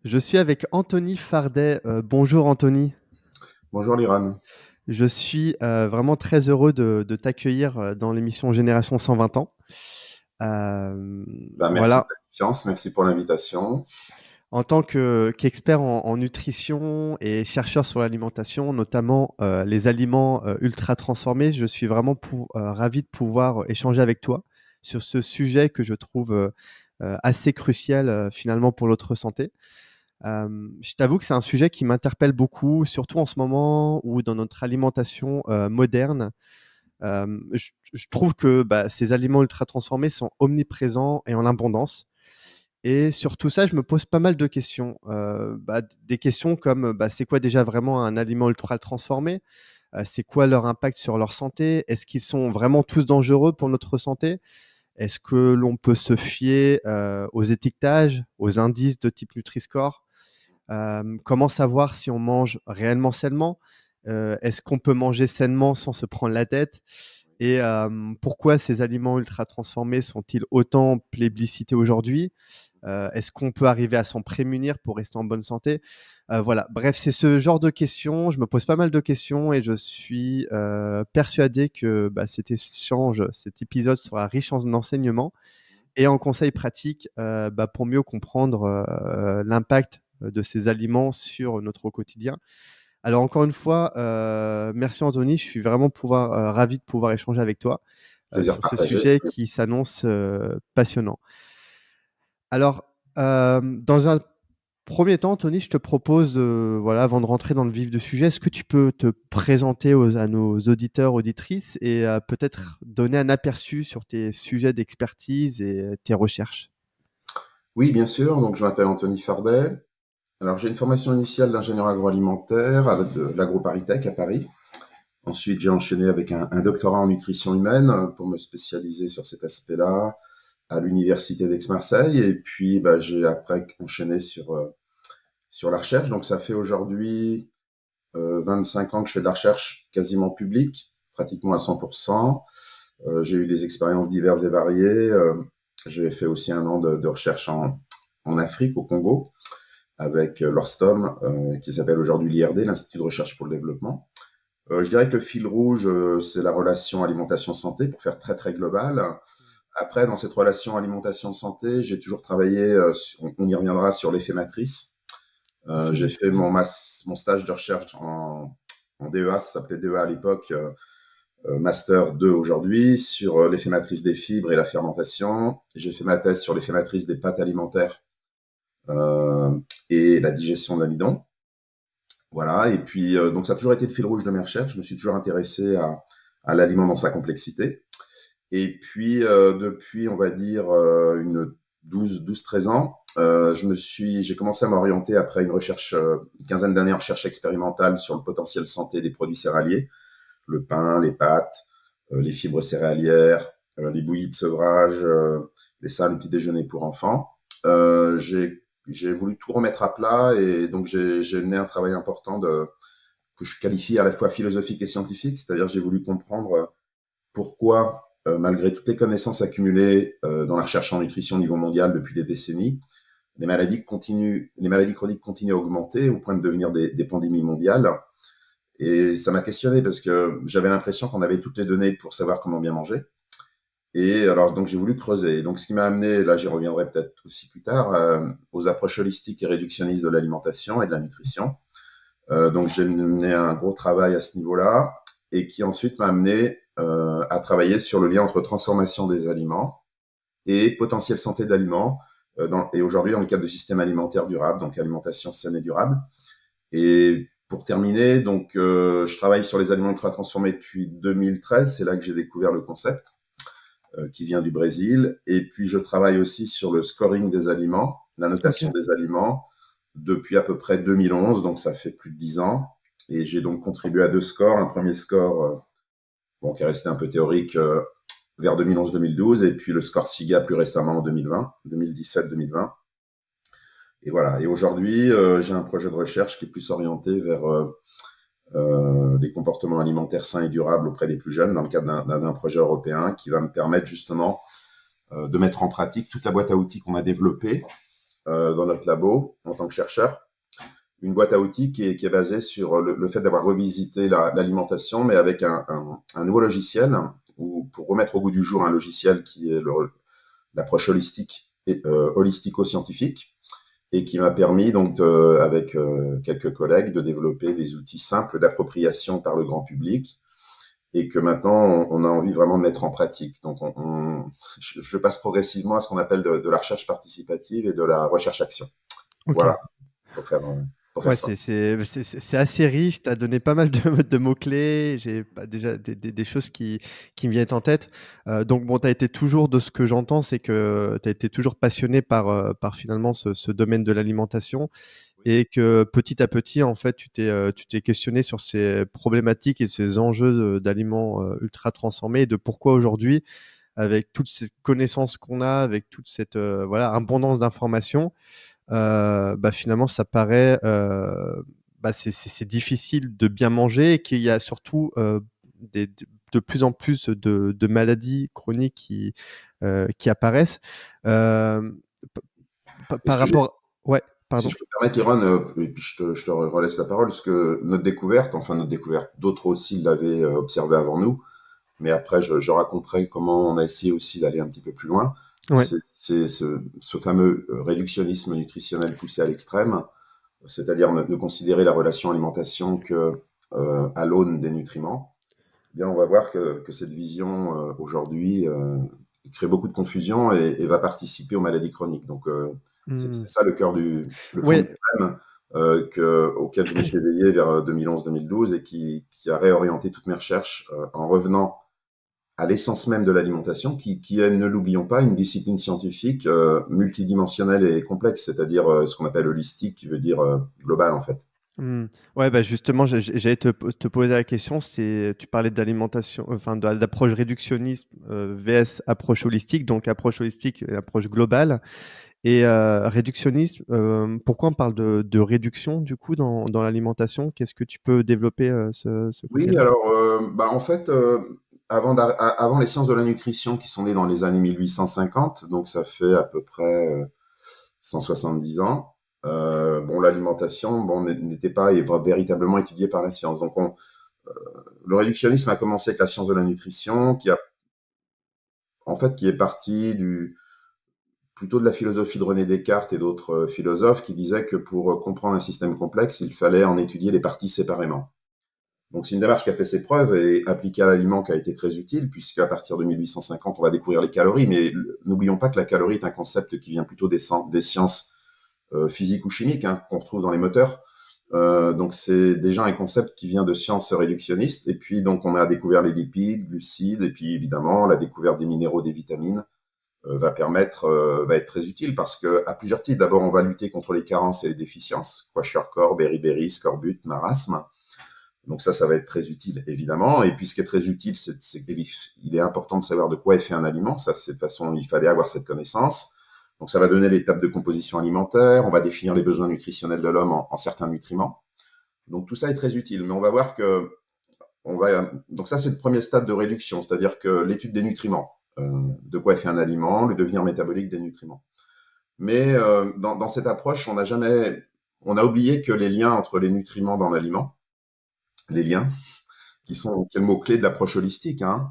Je suis avec Anthony Fardet. Bonjour Anthony. Bonjour Liran. Je suis vraiment très heureux de t'accueillir dans l'émission Génération 120 ans. Euh, Merci de voilà, la confiance, merci pour l'invitation. en tant qu'expert en nutrition et chercheur sur l'alimentation, notamment les aliments ultra transformés, je suis vraiment ravi de pouvoir échanger avec toi sur ce sujet que je trouve assez crucial finalement pour notre santé. Je t'avoue que c'est un sujet qui m'interpelle beaucoup, surtout en ce moment où dans notre alimentation moderne, je trouve que ces aliments ultra transformés sont omniprésents et en abondance. Et sur tout ça, je me pose pas mal de questions. Des questions comme c'est quoi déjà vraiment un aliment ultra transformé? C'est quoi leur impact sur leur santé? Est-ce qu'ils sont vraiment tous dangereux pour notre santé? Est-ce que l'on peut se fier aux étiquetages, aux indices de type Nutri-Score? Comment savoir si on mange réellement sainement? Est-ce qu'on peut manger sainement sans se prendre la tête? Et pourquoi ces aliments ultra transformés sont-ils autant plébiscités aujourd'hui? Est-ce qu'on peut arriver à s'en prémunir pour rester en bonne santé? Voilà, bref, c'est ce genre de questions. Je me pose pas mal de questions et je suis persuadé que cet épisode sera riche en enseignements et en conseils pratiques pour mieux comprendre l'impact de ces aliments sur notre quotidien. Alors encore une fois, merci Anthony, je suis vraiment ravi de pouvoir échanger avec toi Plaisir sur ce partagé. sujet qui s'annonce passionnant. Alors, dans un premier temps, Anthony, je te propose, voilà, avant de rentrer dans le vif du sujet, est-ce que tu peux te présenter à nos auditeurs, auditrices et peut-être donner un aperçu sur tes sujets d'expertise et tes recherches? Oui, bien sûr. Donc, je m'appelle Anthony Fardet. Alors, j'ai une formation initiale d'ingénieur agroalimentaire de l'AgroParisTech à Paris. Ensuite, j'ai enchaîné avec un doctorat en nutrition humaine pour me spécialiser sur cet aspect-là à l'université d'Aix-Marseille. Et puis, j'ai après enchaîné sur la recherche. Donc, ça fait aujourd'hui 25 ans que je fais de la recherche quasiment publique, pratiquement à 100%. J'ai eu des expériences diverses et variées. J'ai fait aussi un an de recherche en Afrique, au Congo, avec l'Orstom, qui s'appelle aujourd'hui l'IRD, l'Institut de recherche pour le développement. Je dirais que le fil rouge, c'est la relation alimentation-santé, pour faire très très global. Après, dans cette relation alimentation-santé, j'ai toujours travaillé, on y reviendra, sur l'effet matrice. J'ai Absolument. fait mon stage de recherche en DEA, ça s'appelait DEA à l'époque, Master 2 aujourd'hui, sur l'effet matrice des fibres et la fermentation. J'ai fait ma thèse sur l'effet matrice des pâtes alimentaires euh, et la digestion de l'amidon. Voilà, et puis donc ça a toujours été le fil rouge de mes recherches. Je me suis toujours intéressé à l'aliment dans sa complexité. Et puis depuis, on va dire, une 12-13 ans, j'ai commencé à m'orienter après une quinzaine d'années en recherche expérimentale sur le potentiel santé des produits céréaliers, le pain, les pâtes, les fibres céréalières, les bouillies de sevrage, les salles au petit déjeuner pour enfants. J'ai voulu tout remettre à plat et donc j'ai mené un travail important que je qualifie à la fois philosophique et scientifique, c'est-à-dire j'ai voulu comprendre pourquoi, malgré toutes les connaissances accumulées dans la recherche en nutrition au niveau mondial depuis des décennies, les maladies chroniques continuent à augmenter au point de devenir des pandémies mondiales. Et ça m'a questionné parce que j'avais l'impression qu'on avait toutes les données pour savoir comment bien manger. Et alors, donc, j'ai voulu creuser. Donc, ce qui m'a amené, là, j'y reviendrai peut-être aussi plus tard, aux approches holistiques et réductionnistes de l'alimentation et de la nutrition. Donc, j'ai mené un gros travail à ce niveau-là et qui ensuite m'a amené à travailler sur le lien entre transformation des aliments et potentiel santé d'aliments. Et aujourd'hui, dans le cadre du système alimentaire durable, donc alimentation saine et durable. Et pour terminer, donc, je travaille sur les aliments ultra transformés depuis 2013. C'est là que j'ai découvert le concept qui vient du Brésil. Et puis, je travaille aussi sur le scoring des aliments, la Ok. notation des aliments depuis à peu près 2011. Donc, ça fait plus de 10 ans. Et j'ai donc contribué à deux scores. Un premier score, bon, qui est resté un peu théorique, vers 2011-2012. Et puis le score SIGA plus récemment en 2020, 2017-2020. Et voilà. Et aujourd'hui, j'ai un projet de recherche qui est plus orienté vers des comportements alimentaires sains et durables auprès des plus jeunes dans le cadre d'un projet européen qui va me permettre justement de mettre en pratique toute la boîte à outils qu'on a développée dans notre labo en tant que chercheur. Une boîte à outils qui est basée sur le fait d'avoir revisité l'alimentation, mais avec un nouveau logiciel, ou pour remettre au goût du jour un logiciel qui est l'approche holistique et holistico-scientifique, et qui m'a permis donc avec quelques collègues de développer des outils simples d'appropriation par le grand public, et que maintenant on a envie vraiment de mettre en pratique. Donc je passe progressivement à ce qu'on appelle de la recherche participative et de la recherche-action. Ok. Voilà, pour faire, pour faire Ouais, ça. c'est assez riche. Tu as donné pas mal de mots-clés. J'ai déjà des choses qui me viennent en tête. Donc, bon, tu as été toujours, de ce que j'entends, c'est que tu as été toujours passionné par finalement ce domaine de l'alimentation et que petit à petit, en fait, tu t'es questionné sur ces problématiques et ces enjeux d'aliments ultra transformés et de pourquoi aujourd'hui, avec toutes ces connaissances qu'on a, avec toute cette voilà, abondance d'informations, bah, finalement, ça paraît, bah, c'est difficile de bien manger et qu'il y a surtout de plus en plus de maladies chroniques qui apparaissent. Euh, Et ce par que j'ai, rapport. Ouais, si pardon. je peux me permettre, Iron, et puis je te relaisse la parole, parce que notre découverte, d'autres aussi l'avaient observé avant nous, mais après je raconterai comment on a essayé aussi d'aller un petit peu plus loin. Ouais. C'est ce fameux réductionnisme nutritionnel poussé à l'extrême, c'est-à-dire ne considérer la relation alimentation que à l'aune des nutriments. Eh bien, on va voir que cette vision aujourd'hui crée beaucoup de confusion et va participer aux maladies chroniques. Donc, Hmm. c'est ça le fond du Ouais. problème auquel je me suis éveillé vers 2011-2012 et qui a réorienté toutes mes recherches en revenant à l'essence même de l'alimentation, qui est, ne l'oublions pas, une discipline scientifique multidimensionnelle et complexe, c'est-à-dire ce qu'on appelle holistique, qui veut dire global en fait. Hmm. Ouais, bah justement, j'allais te poser la question. Tu parlais d'alimentation, enfin d'approche réductionniste vs approche holistique, donc approche holistique et approche globale. Et réductionniste, pourquoi on parle de réduction du coup dans l'alimentation? Qu'est-ce que tu peux développer ce Oui, côté-là? alors, bah, en fait, avant les sciences de la nutrition qui sont nées dans les années 1850, donc ça fait à peu près 170 ans, bon, l'alimentation bon, n'était pas véritablement étudiée par la science. Donc, le réductionnisme a commencé avec la science de la nutrition, en fait, qui est partie plutôt de la philosophie de René Descartes et d'autres philosophes qui disaient que pour comprendre un système complexe, il fallait en étudier les parties séparément. Donc c'est une démarche qui a fait ses preuves et appliquée à l'aliment qui a été très utile, puisqu'à partir de 1850, on va découvrir les calories, mais n'oublions pas que la calorie est un concept qui vient plutôt des sciences physiques ou chimiques, hein, qu'on retrouve dans les moteurs. Donc c'est déjà un concept qui vient de sciences réductionnistes, et puis donc on a découvert les lipides, glucides, et puis évidemment la découverte des minéraux, des vitamines va être très utile parce que à plusieurs titres. D'abord, on va lutter contre les carences et les déficiences, kwashiorkor, beriberi, scorbut, marasme. Donc ça va être très utile, évidemment. Et puis ce qui est très utile, c'est qu'il est important de savoir de quoi est fait un aliment. Ça, c'est de toute façon, il fallait avoir cette connaissance. Donc ça va donner l'étape de composition alimentaire. On va définir les besoins nutritionnels de l'homme en certains nutriments. Donc tout ça est très utile. Mais on va voir que donc ça, c'est le premier stade de réduction, c'est-à-dire que l'étude des nutriments, de quoi est fait un aliment, le devenir métabolique des nutriments. Mais dans cette approche, on a oublié que les liens entre les nutriments dans l'aliment, les liens, qui est le mot-clé de l'approche holistique, hein.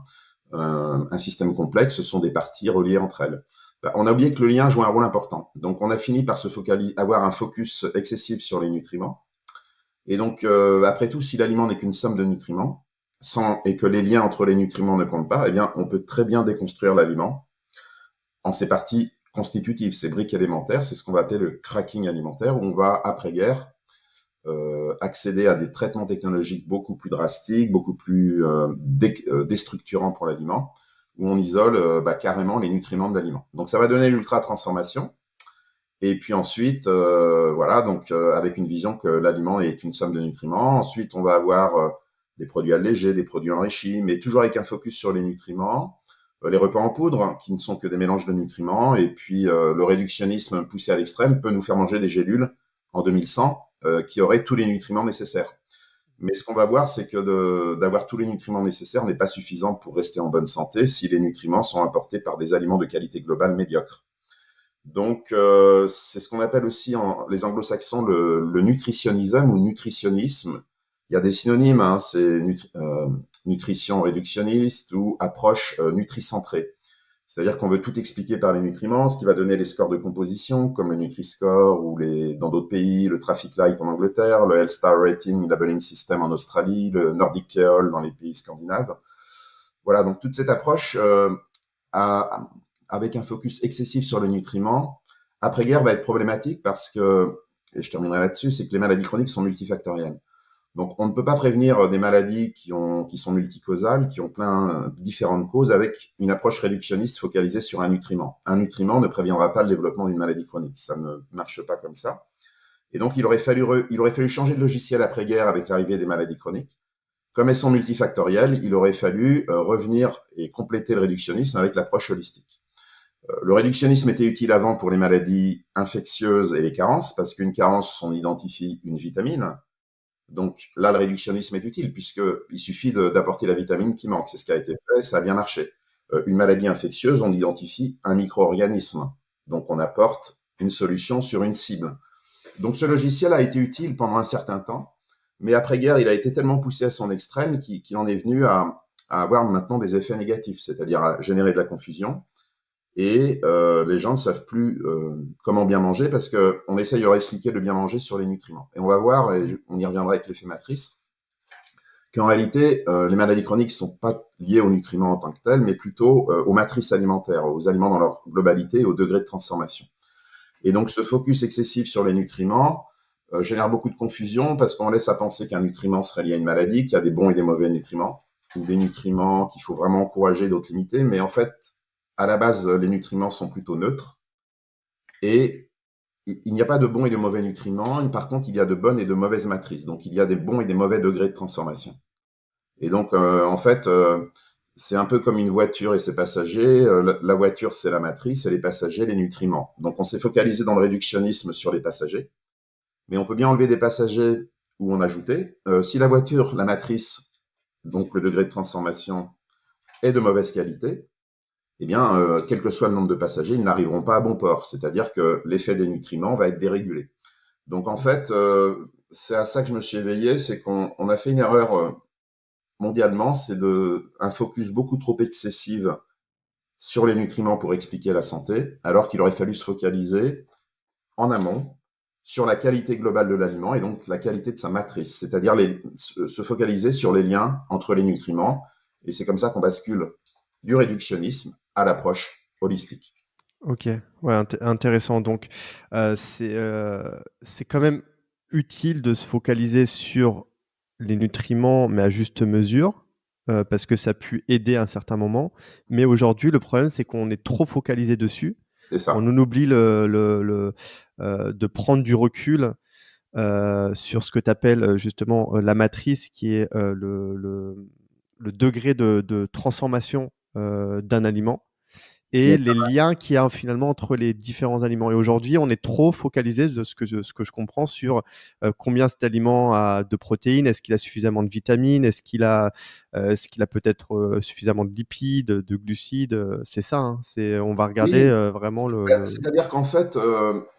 Un système complexe, ce sont des parties reliées entre elles. Ben, on a oublié que le lien joue un rôle important. Donc, on a fini par avoir un focus excessif sur les nutriments. Et donc, après tout, si l'aliment n'est qu'une somme de nutriments, et que les liens entre les nutriments ne comptent pas, eh bien, on peut très bien déconstruire l'aliment en ses parties constitutives, ses briques élémentaires. C'est ce qu'on va appeler le cracking alimentaire, où on va, après-guerre, accéder à des traitements technologiques beaucoup plus drastiques, beaucoup plus déstructurants pour l'aliment, où on isole carrément les nutriments de l'aliment. Donc ça va donner l'ultra transformation. Et puis ensuite, voilà, donc avec une vision que l'aliment est une somme de nutriments. Ensuite, on va avoir des produits allégés, des produits enrichis, mais toujours avec un focus sur les nutriments. Les repas en poudre, qui ne sont que des mélanges de nutriments. Et puis le réductionnisme poussé à l'extrême peut nous faire manger des gélules en 2100 qui auraient tous les nutriments nécessaires. Mais ce qu'on va voir, c'est que d'avoir tous les nutriments nécessaires n'est pas suffisant pour rester en bonne santé si les nutriments sont apportés par des aliments de qualité globale médiocre. Donc, c'est ce qu'on appelle aussi les anglo-saxons le nutritionnisme ou nutritionnisme. Il y a des synonymes, hein, c'est nutrition réductionniste ou approche nutricentrée. C'est-à-dire qu'on veut tout expliquer par les nutriments, ce qui va donner les scores de composition, comme le Nutri-Score ou dans d'autres pays, le Traffic Light en Angleterre, le Health Star Rating Labeling System en Australie, le Nordic Keol dans les pays scandinaves. Voilà, donc toute cette approche à, avec un focus excessif sur les nutriments, après-guerre va être problématique parce que, et je terminerai là-dessus, c'est que les maladies chroniques sont multifactorielles. Donc, on ne peut pas prévenir des maladies qui sont multicausales, qui ont plein différentes causes, avec une approche réductionniste focalisée sur un nutriment. Un nutriment ne préviendra pas le développement d'une maladie chronique. Ça ne marche pas comme ça. Et donc, il aurait fallu changer de logiciel après-guerre avec l'arrivée des maladies chroniques. Comme elles sont multifactorielles, il aurait fallu revenir et compléter le réductionnisme avec l'approche holistique. Le réductionnisme était utile avant pour les maladies infectieuses et les carences, parce qu'une carence, on identifie une vitamine. Donc là, le réductionnisme est utile, puisqu'il suffit d'apporter la vitamine qui manque. C'est ce qui a été fait, ça a bien marché. Une maladie infectieuse, on identifie un micro-organisme. Donc on apporte une solution sur une cible. Donc ce logiciel a été utile pendant un certain temps, mais après-guerre, il a été tellement poussé à son extrême qu'il en est venu à avoir maintenant des effets négatifs, c'est-à-dire à générer de la confusion. Et les gens ne savent plus comment bien manger parce qu'on essaye de leur expliquer le bien manger sur les nutriments. Et on va voir, et on y reviendra avec l'effet matrice, qu'en réalité, les maladies chroniques ne sont pas liées aux nutriments en tant que tels, mais plutôt aux matrices alimentaires, aux aliments dans leur globalité et au degré de transformation. Et donc, ce focus excessif sur les nutriments génère beaucoup de confusion parce qu'on laisse à penser qu'un nutriment serait lié à une maladie, qu'il y a des bons et des mauvais nutriments, ou des nutriments qu'il faut vraiment encourager, d'autres limiter. Mais en fait, à la base, les nutriments sont plutôt neutres et il n'y a pas de bons et de mauvais nutriments. Par contre, il y a de bonnes et de mauvaises matrices. Donc, il y a des bons et des mauvais degrés de transformation. Et donc, en fait, c'est un peu comme une voiture et ses passagers. La voiture, c'est la matrice et les passagers, les nutriments. Donc, on s'est focalisé dans le réductionnisme sur les passagers. Mais on peut bien enlever des passagers ou en ajouter. Si la voiture, la matrice, donc le degré de transformation, est de mauvaise qualité, eh bien, quel que soit le nombre de passagers, ils n'arriveront pas à bon port. C'est-à-dire que l'effet des nutriments va être dérégulé. Donc, en fait, c'est à ça que je me suis éveillé, c'est qu'on a fait une erreur mondialement, c'est un focus beaucoup trop excessif sur les nutriments pour expliquer la santé, alors qu'il aurait fallu se focaliser en amont sur la qualité globale de l'aliment et donc la qualité de sa matrice, c'est-à-dire se focaliser sur les liens entre les nutriments. Et c'est comme ça qu'on bascule du réductionnisme à l'approche holistique. OK, ouais, intéressant. Donc, c'est quand même utile de se focaliser sur les nutriments, mais à juste mesure, parce que ça a pu aider à un certain moment. Mais aujourd'hui, le problème, c'est qu'on est trop focalisé dessus. C'est On ça. en oublie de prendre du recul, sur ce que tu appelles, justement, la matrice qui est, le degré de transformation, d'un aliment Qui et est les liens qu'il y a finalement entre les différents aliments. Et aujourd'hui, on est trop focalisé, de ce que je comprends, sur combien cet aliment a de protéines, est-ce qu'il a suffisamment de vitamines, est-ce qu'il a peut-être suffisamment de lipides, de glucides, c'est ça, hein, on va regarder Oui, vraiment le... c'est-à-dire qu'en fait,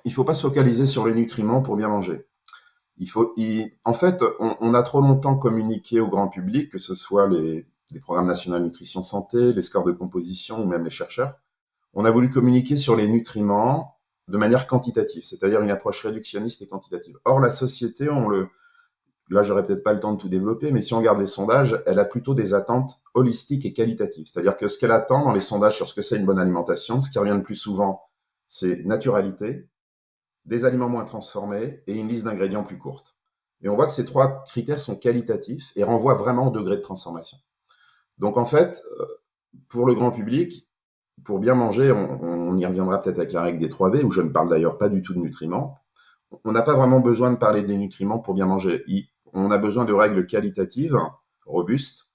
il ne faut pas se focaliser sur les nutriments pour bien manger. En fait, on a trop longtemps communiqué au grand public, que ce soit les programmes nationaux de nutrition santé, les scores de composition ou même les chercheurs. On a voulu communiquer sur les nutriments de manière quantitative, c'est-à-dire une approche réductionniste et quantitative. Or, la société, là, j'aurais peut-être pas le temps de tout développer, mais si on regarde les sondages, elle a plutôt des attentes holistiques et qualitatives. C'est-à-dire que ce qu'elle attend dans les sondages sur ce que c'est une bonne alimentation, ce qui revient le plus souvent, c'est naturalité, des aliments moins transformés et une liste d'ingrédients plus courte. Et on voit que ces trois critères sont qualitatifs et renvoient vraiment au degré de transformation. Donc en fait, pour le grand public, pour bien manger, on y reviendra peut-être avec la règle des 3 V, où je ne parle d'ailleurs pas du tout de nutriments. On n'a pas vraiment besoin de parler des nutriments pour bien manger. On a besoin de règles qualitatives, robustes,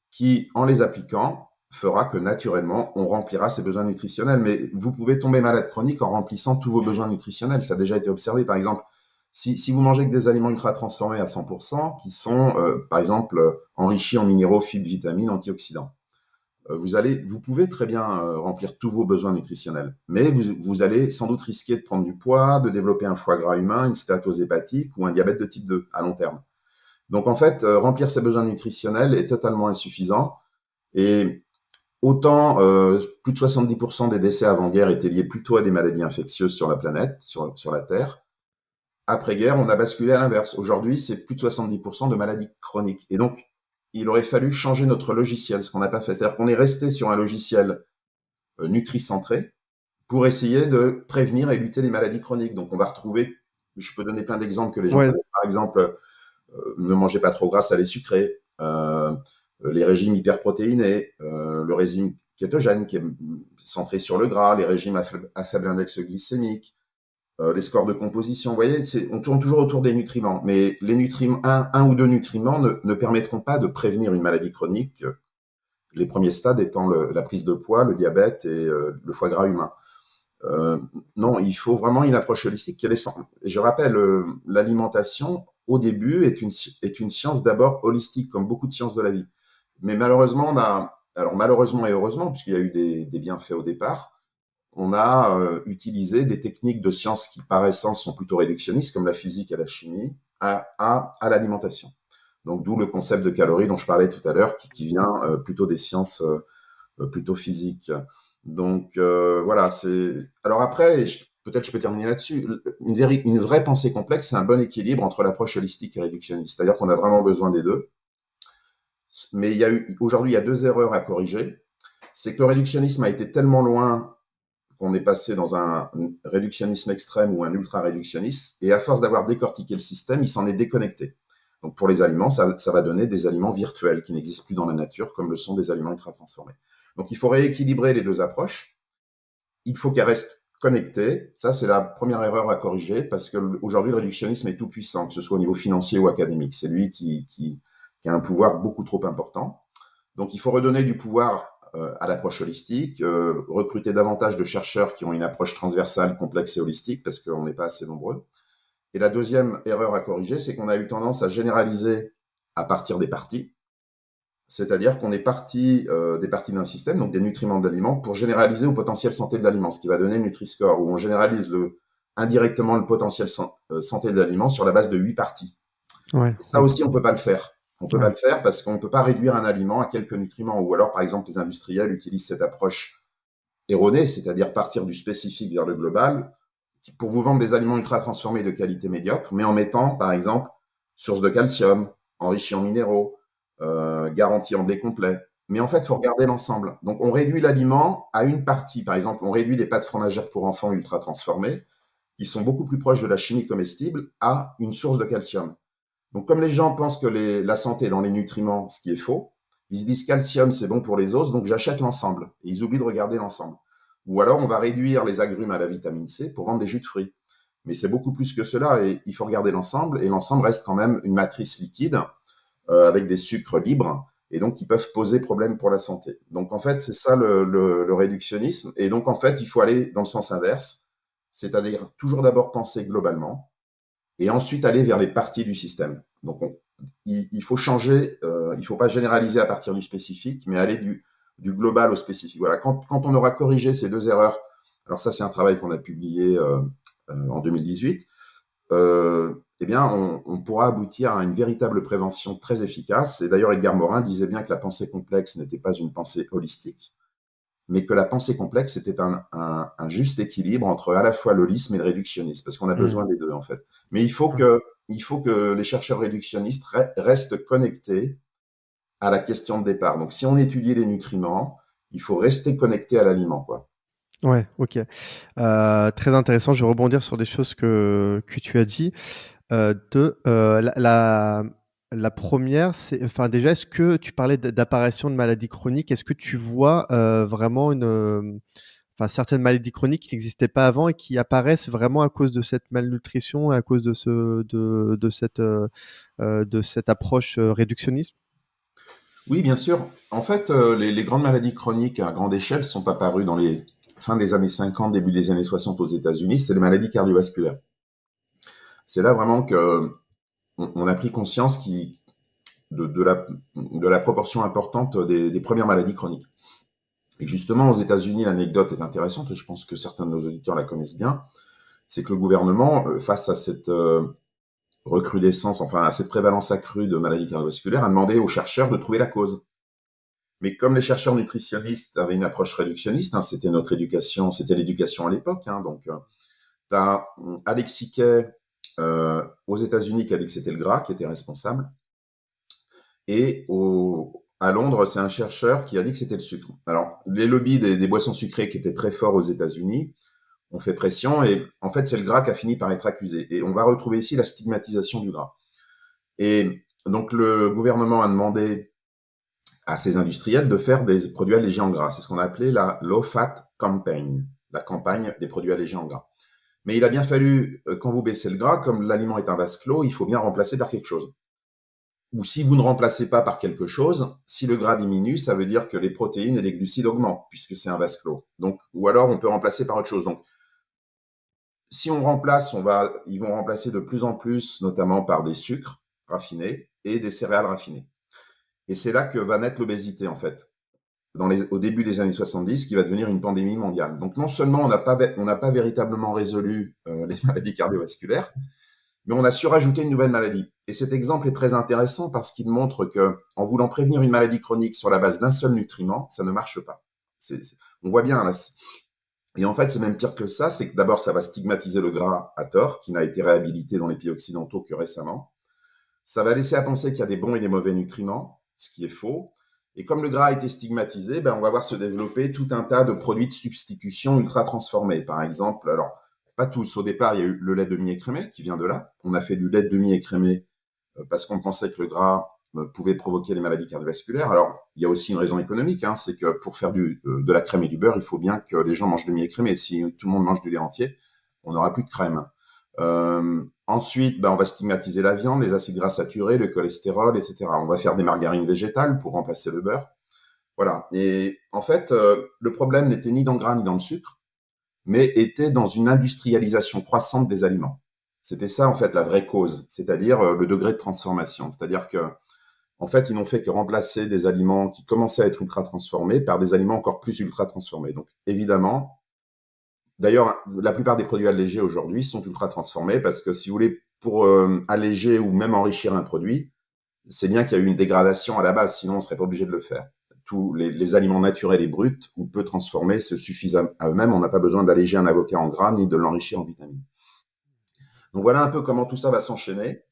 qui, en les appliquant, fera que naturellement, on remplira ses besoins nutritionnels. Mais vous pouvez tomber malade chronique en remplissant tous vos besoins nutritionnels. Ça a déjà été observé. Par exemple, si vous mangez que des aliments ultra transformés à 100%, qui sont, par exemple, enrichis en minéraux, fibres, vitamines, antioxydants, vous pouvez très bien remplir tous vos besoins nutritionnels, mais vous allez sans doute risquer de prendre du poids, de développer un foie gras humain, une stéatose hépatique ou un diabète de type 2 à long terme. Donc en fait, remplir ses besoins nutritionnels est totalement insuffisant. Et autant plus de 70% des décès avant-guerre étaient liés plutôt à des maladies infectieuses sur la planète, sur la Terre. Après-guerre, on a basculé à l'inverse. Aujourd'hui, c'est plus de 70% de maladies chroniques. Et donc, il aurait fallu changer notre logiciel, ce qu'on n'a pas fait. C'est-à-dire qu'on est resté sur un logiciel nutri-centré pour essayer de prévenir et lutter les maladies chroniques. Donc, on va retrouver, je peux donner plein d'exemples que les gens Ouais, connaissent. Par exemple, ne mangez pas trop gras, salé, sucré, les régimes hyperprotéinés, le régime kétogène qui est centré sur le gras, les régimes à faible index glycémique, les scores de composition. Vous voyez, on tourne toujours autour des nutriments, mais les nutriments, un ou deux nutriments ne permettront pas de prévenir une maladie chronique, les premiers stades étant la prise de poids, le diabète et le foie gras humain. Euh, non, il faut vraiment une approche holistique qui est l'essence. Je rappelle, l'alimentation, au début, est une science d'abord holistique, comme beaucoup de sciences de la vie. Mais malheureusement, alors malheureusement et heureusement, puisqu'il y a eu des bienfaits au départ, on a utilisé des techniques de sciences qui, par essence, sont plutôt réductionnistes, comme la physique et la chimie, à l'alimentation. Donc, d'où le concept de calories dont je parlais tout à l'heure, qui vient plutôt des sciences plutôt physiques. Donc, voilà, c'est. Alors après, peut-être je peux terminer là-dessus. Une vraie pensée complexe, c'est un bon équilibre entre l'approche holistique et réductionniste. C'est-à-dire qu'on a vraiment besoin des deux. Mais aujourd'hui, il y a deux erreurs à corriger. C'est que le réductionnisme a été tellement loin qu'on est passé dans un réductionnisme extrême ou un ultra-réductionnisme, et à force d'avoir décortiqué le système, il s'en est déconnecté. Donc pour les aliments, ça va donner des aliments virtuels qui n'existent plus dans la nature, comme le sont des aliments ultra-transformés. Donc il faut rééquilibrer les deux approches. Il faut qu'elles restent connectées. Ça, c'est la première erreur à corriger, parce qu'aujourd'hui, le réductionnisme est tout puissant, que ce soit au niveau financier ou académique. C'est lui qui a un pouvoir beaucoup trop important. Donc il faut redonner du pouvoir à l'approche holistique, recruter davantage de chercheurs qui ont une approche transversale, complexe et holistique, parce qu'on n'est pas assez nombreux. Et la deuxième erreur à corriger, c'est qu'on a eu tendance à généraliser à partir des parties, c'est-à-dire qu'on est parti des parties d'un système, donc des nutriments d'aliments, pour généraliser au potentiel santé de l'aliment, ce qui va donner Nutri-Score, où on généralise indirectement le potentiel santé de l'aliment sur la base de 8 parties. ouais, Et ça ok, aussi, on peut pas le faire. On peut pas ouais, le faire parce qu'on ne peut pas réduire un aliment à quelques nutriments. Ou alors, par exemple, les industriels utilisent cette approche erronée, c'est-à-dire partir du spécifique vers le global, pour vous vendre des aliments ultra transformés de qualité médiocre, mais en mettant, par exemple, source de calcium, enrichi en minéraux, garantie en blé complet. Mais en fait, il faut regarder l'ensemble. Donc, on réduit l'aliment à une partie. Par exemple, on réduit des pâtes fromagères pour enfants ultra transformées, qui sont beaucoup plus proches de la chimie comestible, à une source de calcium. Donc, comme les gens pensent que la santé est dans les nutriments, ce qui est faux, ils se disent calcium, c'est bon pour les os, donc j'achète l'ensemble. Et ils oublient de regarder l'ensemble. Ou alors, on va réduire les agrumes à la vitamine C pour vendre des jus de fruits. Mais c'est beaucoup plus que cela et il faut regarder l'ensemble. Et l'ensemble reste quand même une matrice liquide avec des sucres libres et donc qui peuvent poser problème pour la santé. Donc, en fait, c'est ça le réductionnisme. Et donc, en fait, il faut aller dans le sens inverse, c'est-à-dire toujours d'abord penser globalement et ensuite aller vers les parties du système. Donc, il faut changer, il ne faut pas généraliser à partir du spécifique, mais aller du global au spécifique. Voilà, quand on aura corrigé ces deux erreurs, alors ça c'est un travail qu'on a publié en 2018, eh bien on pourra aboutir à une véritable prévention très efficace. Et d'ailleurs Edgar Morin disait bien que la pensée complexe n'était pas une pensée holistique, mais que la pensée complexe était un juste équilibre entre à la fois l'holisme et le réductionnisme, parce qu'on a hmm, besoin des deux en fait. Mais ouais. il faut que les chercheurs réductionnistes restent connectés à la question de départ. Donc si on étudie les nutriments, il faut rester connecté à l'aliment, quoi. Ouais, ok. Très intéressant. Je vais rebondir sur des choses que tu as dit. La première, c'est, enfin, déjà, est-ce que tu parlais d'apparition de maladies chroniques? Est-ce que tu vois vraiment enfin, certaines maladies chroniques qui n'existaient pas avant et qui apparaissent vraiment à cause de cette malnutrition, à cause de cette approche réductionniste? Oui, bien sûr. En fait, les grandes maladies chroniques à grande échelle sont apparues dans les fins des années 50, début des années 60 aux États-Unis. C'est les maladies cardiovasculaires. C'est là vraiment que on a pris conscience de la proportion importante des premières maladies chroniques. Et justement, aux États-Unis, l'anecdote est intéressante, et je pense que certains de nos auditeurs la connaissent bien, c'est que le gouvernement, face à cette recrudescence, enfin à cette prévalence accrue de maladies cardiovasculaires, a demandé aux chercheurs de trouver la cause. Mais comme les chercheurs nutritionnistes avaient une approche réductionniste, hein, c'était notre éducation, c'était l'éducation à l'époque, hein, donc tu as Alexis Kay aux États-Unis qui a dit que c'était le gras qui était responsable, et à Londres, c'est un chercheur qui a dit que c'était le sucre. Alors, les lobbies des boissons sucrées qui étaient très forts aux États-Unis ont fait pression, et en fait, c'est le gras qui a fini par être accusé. Et on va retrouver ici la stigmatisation du gras. Et donc, le gouvernement a demandé à ces industriels de faire des produits allégés en gras. C'est ce qu'on a appelé la low fat campaign, la campagne des produits allégés en gras. Mais il a bien fallu, quand vous baissez le gras, comme l'aliment est un vase clos, il faut bien remplacer par quelque chose. Ou si vous ne remplacez pas par quelque chose, si le gras diminue, ça veut dire que les protéines et les glucides augmentent, puisque c'est un vase clos. Donc, ou alors on peut remplacer par autre chose. Donc, si on remplace, ils vont remplacer de plus en plus, notamment par des sucres raffinés et des céréales raffinées. Et c'est là que va naître l'obésité, en fait, au début des années 70, qui va devenir une pandémie mondiale. Donc, non seulement on n'a pas véritablement résolu les maladies cardiovasculaires, mais on a surajouté une nouvelle maladie. Et cet exemple est très intéressant parce qu'il montre que, en voulant prévenir une maladie chronique sur la base d'un seul nutriment, ça ne marche pas. On voit bien là. Et en fait, c'est même pire que ça, c'est que d'abord, ça va stigmatiser le gras à tort, qui n'a été réhabilité dans les pays occidentaux que récemment. Ça va laisser à penser qu'il y a des bons et des mauvais nutriments, ce qui est faux. Et comme le gras a été stigmatisé, on va voir se développer tout un tas de produits de substitution ultra transformés. Par exemple, alors, pas tous. Au départ, il y a eu le lait demi-écrémé qui vient de là. On a fait du lait demi-écrémé parce qu'on pensait que le gras pouvait provoquer les maladies cardiovasculaires. Alors, il y a aussi une raison économique, hein, c'est que pour faire de la crème et du beurre, il faut bien que les gens mangent demi-écrémé. Si tout le monde mange du lait entier, on n'aura plus de crème. Ensuite, on va stigmatiser la viande, les acides gras saturés, le cholestérol, etc. On va faire des margarines végétales pour remplacer le beurre. Voilà. Et en fait, le problème n'était ni dans le gras ni dans le sucre, mais était dans une industrialisation croissante des aliments. C'était ça, en fait, la vraie cause, c'est-à-dire le degré de transformation. C'est-à-dire que, en fait, ils n'ont fait que remplacer des aliments qui commençaient à être ultra transformés par des aliments encore plus ultra transformés. Donc, évidemment, d'ailleurs, la plupart des produits allégés aujourd'hui sont ultra transformés parce que, si vous voulez, pour alléger ou même enrichir un produit, c'est bien qu'il y a eu une dégradation à la base, sinon on ne serait pas obligé de le faire. Tous les aliments naturels et bruts ou peu transformés se suffisent à eux-mêmes. On n'a pas besoin d'alléger un avocat en gras ni de l'enrichir en vitamines. Donc voilà un peu comment tout ça va s'enchaîner.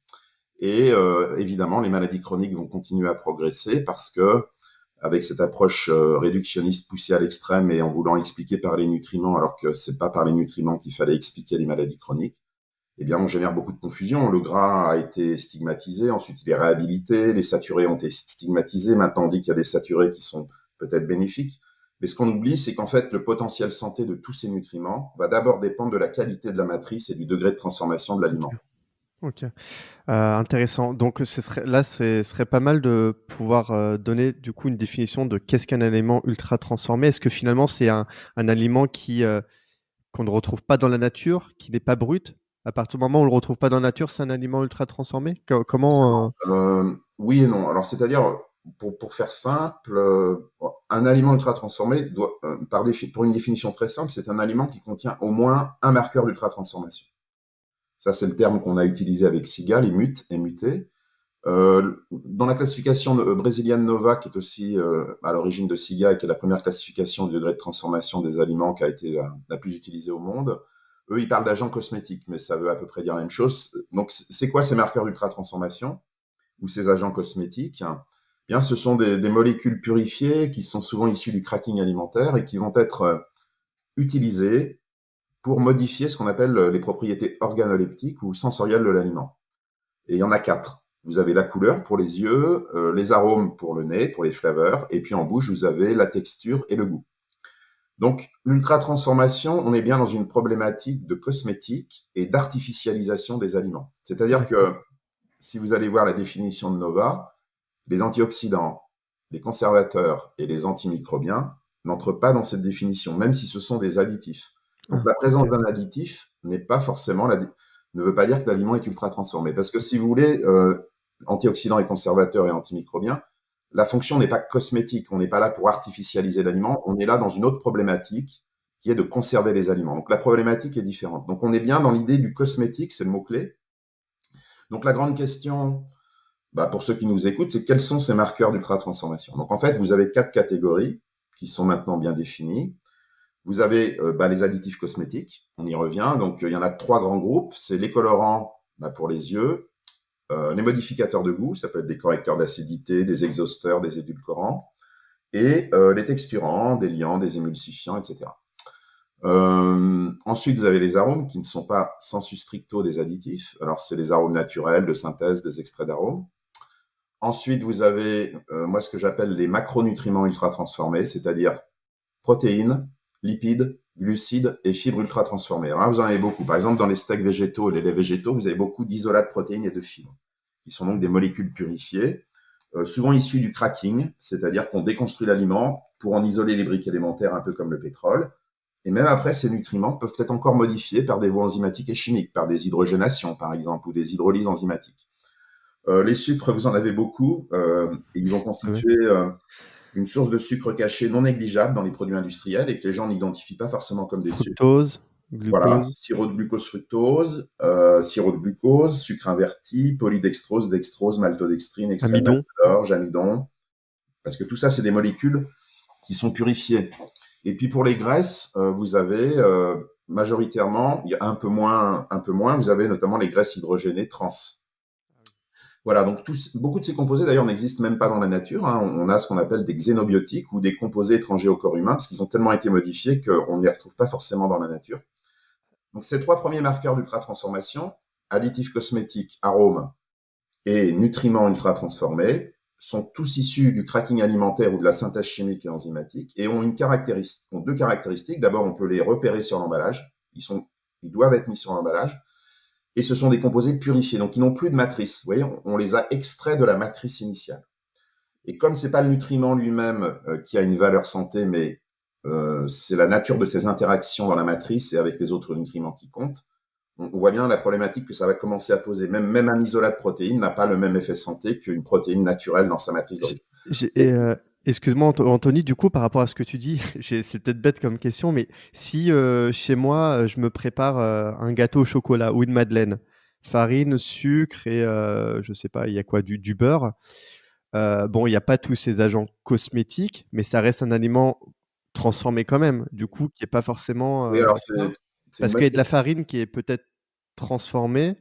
Et évidemment, les maladies chroniques vont continuer à progresser parce que, avec cette approche réductionniste poussée à l'extrême et en voulant expliquer par les nutriments, alors que c'est pas par les nutriments qu'il fallait expliquer les maladies chroniques, eh bien, on génère beaucoup de confusion. Le gras a été stigmatisé, ensuite il est réhabilité, les saturés ont été stigmatisés, maintenant on dit qu'il y a des saturés qui sont peut-être bénéfiques. Mais ce qu'on oublie, c'est qu'en fait, le potentiel santé de tous ces nutriments va d'abord dépendre de la qualité de la matrice et du degré de transformation de Ok. l'aliment. Ok. Intéressant. Donc, ce serait pas mal de pouvoir donner du coup une définition de qu'est-ce qu'un aliment ultra transformé. Est-ce que finalement c'est un aliment qu'on ne retrouve pas dans la nature, qui n'est pas brut? À partir du moment où on ne le retrouve pas dans la nature, c'est un aliment ultra transformé? Comment Oui et non. Alors, c'est-à-dire, pour faire simple, un aliment ultra transformé pour une définition très simple, c'est un aliment qui contient au moins un marqueur d'ultra transformation. Ça, c'est le terme qu'on a utilisé avec SIGA, les MUT, MUT. Dans la classification brésilienne NOVA, qui est aussi à l'origine de SIGA et qui est la première classification du degré de transformation des aliments qui a été la plus utilisée au monde, eux, ils parlent d'agents cosmétiques, mais ça veut à peu près dire la même chose. Donc, c'est quoi ces marqueurs d'ultra-transformation ou ces agents cosmétiques? Bien, ce sont des molécules purifiées qui sont souvent issues du cracking alimentaire et qui vont être utilisées pour modifier ce qu'on appelle les propriétés organoleptiques ou sensorielles de l'aliment. Et il y en a 4. Vous avez la couleur pour les yeux, les arômes pour le nez, pour les flaveurs, et puis en bouche, vous avez la texture et le goût. Donc, l'ultra-transformation, on est bien dans une problématique de cosmétique et d'artificialisation des aliments. C'est-à-dire que, si vous allez voir la définition de Nova, les antioxydants, les conservateurs et les antimicrobiens n'entrent pas dans cette définition, même si ce sont des additifs. Donc, la présence ok. d'un additif n'est pas forcément ne veut pas dire que l'aliment est ultra transformé. Parce que si vous voulez, antioxydants et conservateurs et antimicrobiens, la fonction n'est pas cosmétique. On n'est pas là pour artificialiser l'aliment. On est là dans une autre problématique qui est de conserver les aliments. Donc la problématique est différente. Donc on est bien dans l'idée du cosmétique, c'est le mot-clé. Donc la grande question, pour ceux qui nous écoutent, c'est quels sont ces marqueurs d'ultra-transformation. Donc en fait, vous avez 4 catégories qui sont maintenant bien définies. Vous avez les additifs cosmétiques, on y revient. Donc il y en a 3 grands groupes. C'est les colorants pour les yeux, les modificateurs de goût, ça peut être des correcteurs d'acidité, des exhausteurs, des édulcorants, et les texturants, des liants, des émulsifiants, etc. Ensuite, vous avez les arômes qui ne sont pas sensu stricto des additifs. Alors, c'est les arômes naturels, de synthèse, des extraits d'arômes. Ensuite, vous avez, moi, ce que j'appelle les macronutriments ultra transformés, c'est-à-dire protéines, lipides, glucides et fibres ultra transformées. Alors là, vous en avez beaucoup. Par exemple, dans les steaks végétaux et les laits végétaux, vous avez beaucoup d'isolats de protéines et de fibres, qui sont donc des molécules purifiées, souvent issues du cracking, c'est-à-dire qu'on déconstruit l'aliment pour en isoler les briques élémentaires, un peu comme le pétrole. Et même après, ces nutriments peuvent être encore modifiés par des voies enzymatiques et chimiques, par des hydrogénations, par exemple, ou des hydrolyses enzymatiques. Les sucres, vous en avez beaucoup, et ils vont Oui. constituer une source de sucre caché non négligeable dans les produits industriels et que les gens n'identifient pas forcément comme des sucres. Fructose, Voilà, glucose, sirop de glucose fructose, sirop de glucose, sucre inverti, polydextrose, dextrose, maltodextrine, extrait de amidon. maltodorge, amidon, parce que tout ça, c'est des molécules qui sont purifiées. Et puis pour les graisses, vous avez majoritairement, il y a un peu moins, vous avez notamment les graisses hydrogénées trans. Voilà, donc beaucoup de ces composés, d'ailleurs, n'existent même pas dans la nature. Hein. On a ce qu'on appelle des xénobiotiques ou des composés étrangers au corps humain, parce qu'ils ont tellement été modifiés qu'on ne les retrouve pas forcément dans la nature. Donc ces 3 premiers marqueurs d'ultra-transformation, additifs cosmétiques, arômes et nutriments ultra-transformés, sont tous issus du cracking alimentaire ou de la synthèse chimique et enzymatique et ont 2 caractéristiques. D'abord, on peut les repérer sur l'emballage. Ils doivent être mis sur l'emballage. Et ce sont des composés purifiés, donc ils n'ont plus de matrice. Vous voyez, on les a extraits de la matrice initiale. Et comme c'est pas le nutriment lui-même qui a une valeur santé, mais c'est la nature de ses interactions dans la matrice et avec les autres nutriments qui comptent, on voit bien la problématique que ça va commencer à poser. Même un isolat de protéines n'a pas le même effet santé qu'une protéine naturelle dans sa matrice J'ai d'origine. et excuse-moi Anthony, du coup, par rapport à ce que tu dis, c'est peut-être bête comme question, mais si, chez moi, je me prépare, un gâteau au chocolat ou une madeleine, farine, sucre et je sais pas, il y a quoi? Du beurre. Bon, il y a pas tous ces agents cosmétiques, mais ça reste un aliment transformé quand même, du coup, qui est pas forcément, Oui, alors sain. c'est une Parce qu'il bonne y a de la question. farine qui est peut-être transformée.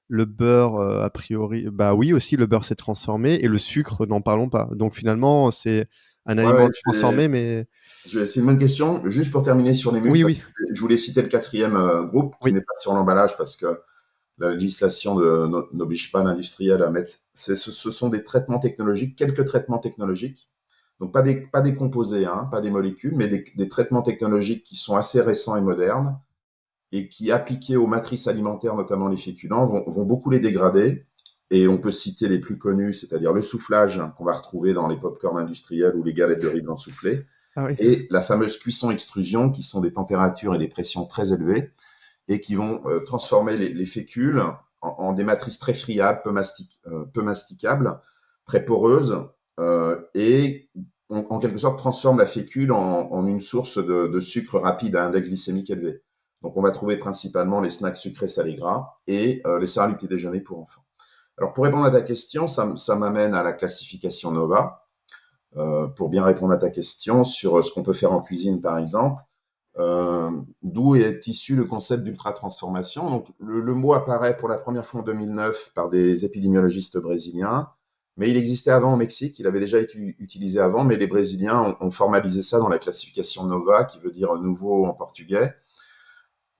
Le beurre, a priori, bah oui aussi, le beurre s'est transformé et le sucre, n'en parlons pas. Donc finalement, c'est un Ouais, ouais, aliment transformé, mais c'est une bonne question. Juste pour terminer sur les mules, oui, parce oui, que je voulais citer le quatrième groupe qui oui. n'est pas sur l'emballage parce que la législation n'oblige pas l'industriel à mettre. Ce sont des traitements technologiques, quelques traitements technologiques. Donc pas des composés, hein, pas des molécules, mais des traitements technologiques qui sont assez récents et modernes et qui, appliqués aux matrices alimentaires, notamment les féculents, vont beaucoup les dégrader. Et on peut citer les plus connus, c'est-à-dire le soufflage qu'on va retrouver dans les pop-corns industriels ou les galettes de riz blanc soufflé, Ah oui. et la fameuse cuisson-extrusion, qui sont des températures et des pressions très élevées et qui vont transformer les fécules en des matrices très friables, peu masticables, très poreuses, et en quelque sorte transforment la fécule en une source de sucre rapide à index glycémique élevé. Donc on va trouver principalement les snacks sucrés salés gras et les céréales du petit déjeuner pour enfants. Alors pour répondre à ta question, ça m'amène à la classification NOVA. Pour bien répondre à ta question sur ce qu'on peut faire en cuisine par exemple, d'où est issu le concept d'ultra-transformation. Donc, le mot apparaît pour la première fois en 2009 par des épidémiologistes brésiliens, mais il existait avant au Mexique, il avait déjà été utilisé avant, mais les Brésiliens ont formalisé ça dans la classification NOVA, qui veut dire nouveau en portugais.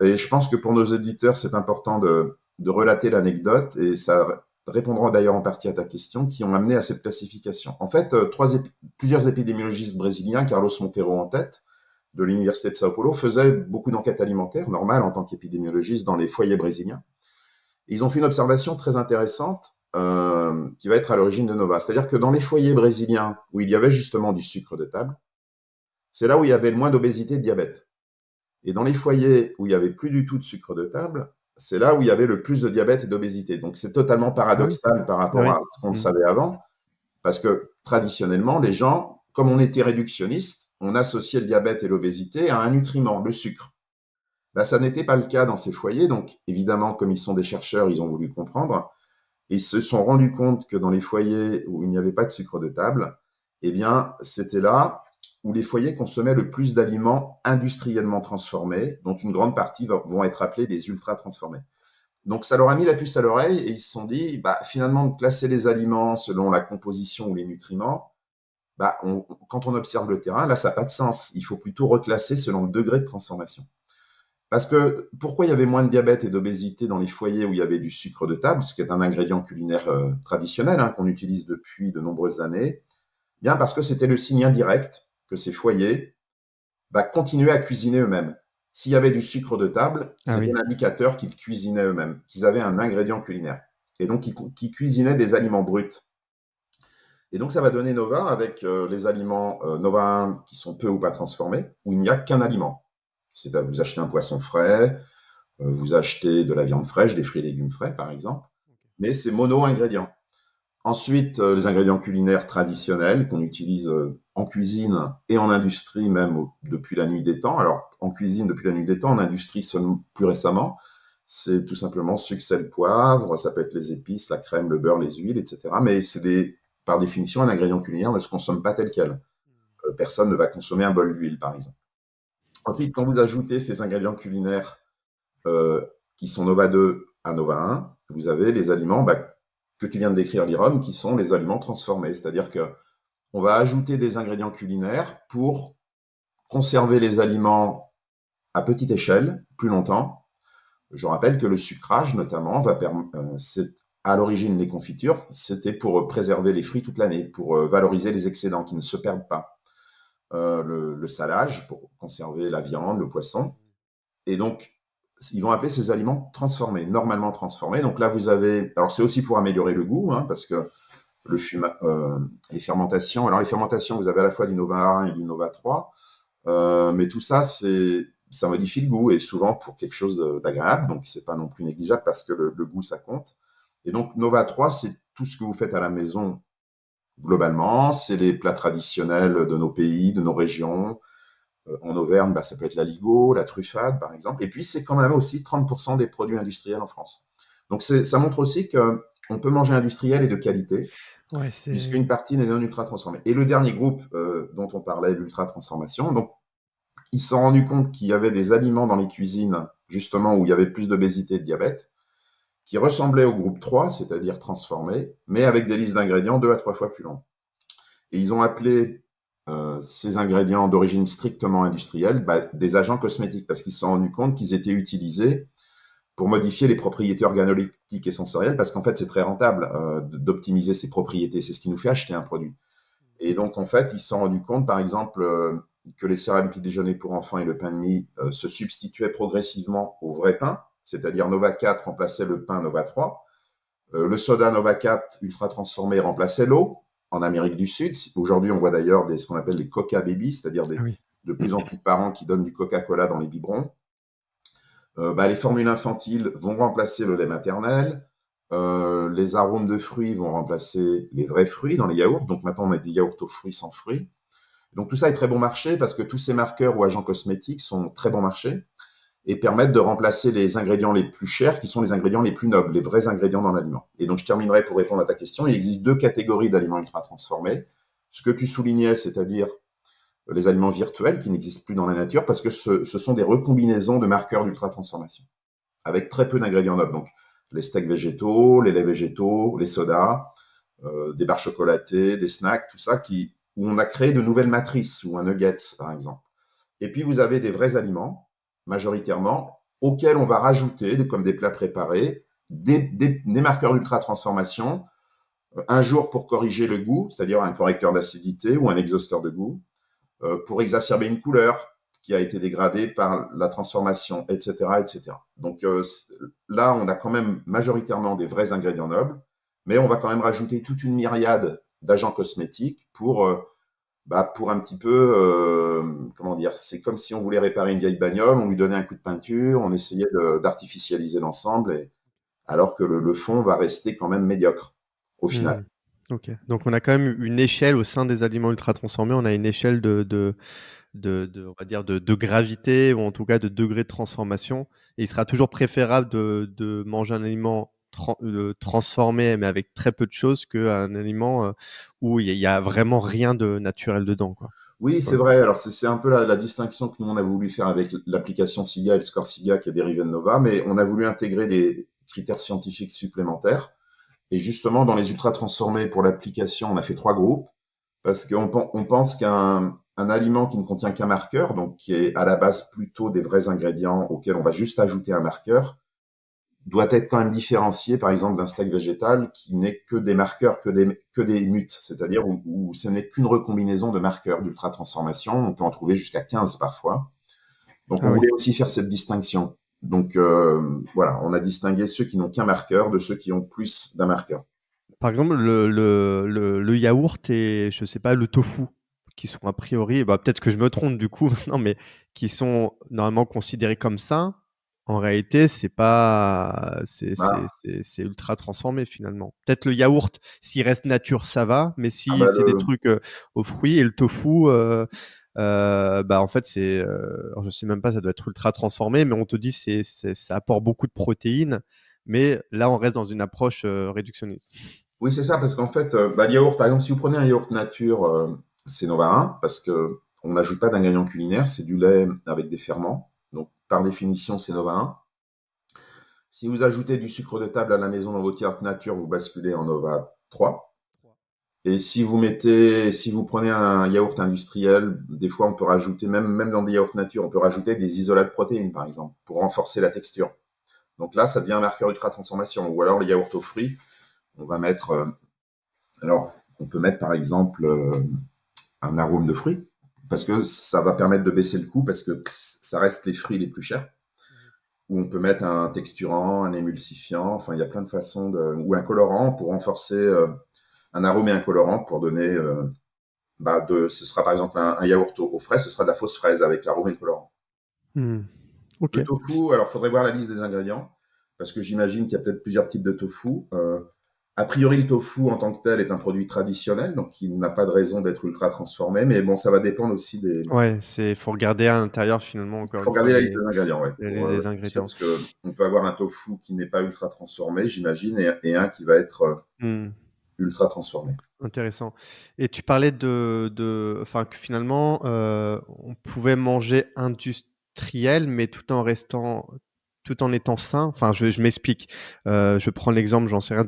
Et je pense que pour nos éditeurs, c'est important de relater l'anecdote, et ça répondra d'ailleurs en partie à ta question, qui ont amené à cette classification. En fait, plusieurs épidémiologistes brésiliens, Carlos Monteiro en tête, de l'Université de Sao Paulo, faisait beaucoup d'enquêtes alimentaires, normales en tant qu'épidémiologiste dans les foyers brésiliens. Et ils ont fait une observation très intéressante qui va être à l'origine de Nova. C'est-à-dire que dans les foyers brésiliens où il y avait justement du sucre de table, c'est là où il y avait le moins d'obésité et de diabète. Et dans les foyers où il n'y avait plus du tout de sucre de table, c'est là où il y avait le plus de diabète et d'obésité. Donc c'est totalement Ah oui, paradoxal par ah rapport oui. à ce qu'on Mmh. savait avant, parce que traditionnellement, les gens, comme on était réductionniste, on associait le diabète et l'obésité à un nutriment, le sucre. Là, ça n'était pas le cas dans ces foyers. Donc, évidemment, comme ils sont des chercheurs, ils ont voulu comprendre. Et ils se sont rendus compte que dans les foyers où il n'y avait pas de sucre de table, eh bien, c'était là où les foyers consommaient le plus d'aliments industriellement transformés, dont une grande partie vont être appelés les ultra transformés. Donc, ça leur a mis la puce à l'oreille et ils se sont dit, bah, finalement, de classer les aliments selon la composition ou les nutriments, bah, quand on observe le terrain, là, ça n'a pas de sens. Il faut plutôt reclasser selon le degré de transformation. Parce que pourquoi il y avait moins de diabète et d'obésité dans les foyers où il y avait du sucre de table, ce qui est un ingrédient culinaire traditionnel qu'on utilise depuis de nombreuses années? Bien parce que c'était le signe indirect que ces foyers continuaient à cuisiner eux-mêmes. S'il y avait du sucre de table, Ah c'était oui. l'indicateur qu'ils cuisinaient eux-mêmes, qu'ils avaient un ingrédient culinaire. Et donc, qu'ils cuisinaient des aliments bruts. Et donc, ça va donner Nova avec les aliments Nova 1 qui sont peu ou pas transformés, où il n'y a qu'un aliment. C'est à vous acheter un poisson frais, vous achetez de la viande fraîche, des fruits et légumes frais, par exemple, mais c'est mono-ingrédients. Ensuite, les ingrédients culinaires traditionnels qu'on utilise en cuisine et en industrie, même depuis la nuit des temps. Alors, en cuisine depuis la nuit des temps, en industrie seulement plus récemment, c'est tout simplement sucre, sel, poivre, ça peut être les épices, la crème, le beurre, les huiles, etc. Mais par définition, un ingrédient culinaire ne se consomme pas tel quel. Personne ne va consommer un bol d'huile, par exemple. Ensuite, quand vous ajoutez ces ingrédients culinaires euh, qui sont Nova 2 à Nova 1, vous avez les aliments que tu viens de décrire, Liron, qui sont les aliments transformés. C'est-à-dire que on va ajouter des ingrédients culinaires pour conserver les aliments à petite échelle plus longtemps. Je rappelle que le sucrage, notamment, c'est à l'origine les confitures, c'était pour préserver les fruits toute l'année, pour valoriser les excédents qui ne se perdent pas. Le salage pour conserver la viande, le poisson. Et donc, ils vont appeler ces aliments transformés, normalement transformés. Donc là, vous avez. Alors, c'est aussi pour améliorer le goût, parce que les fermentations. Alors, les fermentations, vous avez à la fois du Nova 1 et du Nova 3. Mais tout ça, ça modifie le goût et souvent pour quelque chose d'agréable. Donc, c'est pas non plus négligeable parce que le goût, ça compte. Et donc, Nova 3, c'est tout ce que vous faites à la maison globalement. C'est les plats traditionnels de nos pays, de nos régions. En Auvergne, ça peut être l'aligot, la truffade, par exemple. Et puis, c'est quand même aussi 30% des produits industriels en France. Donc, ça montre aussi qu'on peut manger industriel et de qualité, Ouais, c'est puisqu'une partie n'est non ultra transformée. Et le dernier groupe dont on parlait, l'ultra transformation, donc, ils se sont rendus compte qu'il y avait des aliments dans les cuisines, justement, où il y avait plus d'obésité et de diabète, qui ressemblaient au groupe 3, c'est-à-dire transformés, mais avec des listes d'ingrédients 2 à 3 fois plus longues. Et ils ont appelé ces ingrédients d'origine strictement industrielle des agents cosmétiques parce qu'ils se sont rendus compte qu'ils étaient utilisés pour modifier les propriétés organoleptiques et sensorielles parce qu'en fait, c'est très rentable d'optimiser ces propriétés. C'est ce qui nous fait acheter un produit. Et donc, en fait, ils se sont rendus compte, par exemple, que les céréales petit déjeuner pour enfants et le pain de mie se substituaient progressivement au vrai pain, c'est-à-dire Nova 4 remplaçait le pain Nova 3. Le soda Nova 4 ultra transformé remplaçait l'eau en Amérique du Sud. Aujourd'hui, on voit d'ailleurs ce qu'on appelle les Coca Baby, c'est-à-dire ah oui. de plus en plus de parents qui donnent du Coca-Cola dans les biberons. Les formules infantiles vont remplacer le lait maternel. Les arômes de fruits vont remplacer les vrais fruits dans les yaourts. Donc maintenant, on a des yaourts aux fruits sans fruits. Donc tout ça est très bon marché parce que tous ces marqueurs ou agents cosmétiques sont très bon marché et permettent de remplacer les ingrédients les plus chers qui sont les ingrédients les plus nobles, les vrais ingrédients dans l'aliment. Et donc je terminerai pour répondre à ta question. Il existe 2 catégories d'aliments ultra transformés. Ce que tu soulignais, c'est-à-dire les aliments virtuels qui n'existent plus dans la nature parce que ce sont des recombinaisons de marqueurs d'ultra transformation avec très peu d'ingrédients nobles. Donc les steaks végétaux, les laits végétaux, les sodas, des barres chocolatées, des snacks, tout ça où on a créé de nouvelles matrices ou un nuggets par exemple. Et puis vous avez des vrais aliments majoritairement auxquels on va rajouter, comme des plats préparés, des marqueurs d'ultra transformation, un jour pour corriger le goût, c'est-à-dire un correcteur d'acidité ou un exhausteur de goût, pour exacerber une couleur qui a été dégradée par la transformation, etc. etc. Donc là, on a quand même majoritairement des vrais ingrédients nobles, mais on va quand même rajouter toute une myriade d'agents cosmétiques pour Bah, pour un petit peu, comment dire, c'est comme si on voulait réparer une vieille bagnole, on lui donnait un coup de peinture, on essayait d'artificialiser l'ensemble, alors que le fond va rester quand même médiocre au final. Mmh. OK. Donc on a quand même une échelle au sein des aliments ultra transformés, on a une échelle on va dire de gravité ou en tout cas de degré de transformation et il sera toujours préférable de manger un aliment transformé mais avec très peu de choses qu'un aliment, où il y a vraiment rien de naturel dedans, quoi, Oui, pour c'est le coup. vrai. Alors, c'est un peu la distinction que nous, on a voulu faire avec l'application SIGA et le score SIGA qui est dérivé de Nova, mais on a voulu intégrer des critères scientifiques supplémentaires. Et justement, dans les ultra transformés pour l'application, on a fait 3 groupes parce qu'on pense qu'un aliment qui ne contient qu'un marqueur, donc qui est à la base plutôt des vrais ingrédients auxquels on va juste ajouter un marqueur, doit être quand même différencié, par exemple, d'un steak végétal qui n'est que des marqueurs, que des mutes, c'est-à-dire où ce n'est qu'une recombinaison de marqueurs d'ultra transformation. On peut en trouver jusqu'à 15 parfois. Donc, on Ah oui. voulait aussi faire cette distinction. Donc, voilà, on a distingué ceux qui n'ont qu'un marqueur de ceux qui ont plus d'un marqueur. Par exemple, le yaourt et je sais pas, le tofu qui sont a priori, bah, peut-être que je me trompe du coup non, mais qui sont normalement considérés comme ça, en réalité, c'est pas Ah, c'est ultra transformé finalement. Peut-être le yaourt, s'il reste nature, ça va, mais ah si bah c'est des trucs, aux fruits et le tofu, bah, en fait, alors je sais même pas, ça doit être ultra transformé, mais on te dit ça apporte beaucoup de protéines, mais là, on reste dans une approche, réductionniste. oui, c'est ça, parce qu'en fait, bah, le yaourt, par exemple, si vous prenez un yaourt nature, c'est Nova 1, parce que on n'ajoute pas d'ingrédients culinaires, c'est du lait avec des ferments. Donc, par définition, c'est Nova 1. Si vous ajoutez du sucre de table à la maison dans votre yaourt nature, vous basculez en Nova 3. Et si vous prenez un yaourt industriel, des fois on peut rajouter, même dans des yaourts nature, on peut rajouter des isolats de protéines, par exemple, pour renforcer la texture. Donc là, ça devient un marqueur ultra transformation. Ou alors les yaourts aux fruits, on va mettre, alors on peut mettre par exemple un arôme de fruits, parce que ça va permettre de baisser le coût, parce que ça reste les fruits les plus chers. Ou on peut mettre un texturant, un émulsifiant, enfin il y a plein de façons ou un colorant pour renforcer un arôme et un colorant pour donner, ce sera par exemple un yaourt aux fraises, ce sera de la fausse fraise avec l'arôme et le colorant. Mmh. Le OK. tofu, alors faudrait voir la liste des ingrédients, parce que j'imagine qu'il y a peut-être plusieurs types de tofu. A priori, le tofu en tant que tel est un produit traditionnel, donc il n'a pas de raison d'être ultra transformé, mais bon, ça va dépendre aussi des. Ouais, faut regarder à l'intérieur finalement Il encore faut une fois regarder la liste des ingrédients, ouais, pour les être sûr, ingrédients. parce que on peut avoir un tofu qui n'est pas ultra transformé, j'imagine, et un qui va être Mmh. ultra transformé. Intéressant et tu parlais enfin que finalement, on pouvait manger industriel, mais tout en étant sain. Enfin je m'explique. Je prends l'exemple, j'en sais rien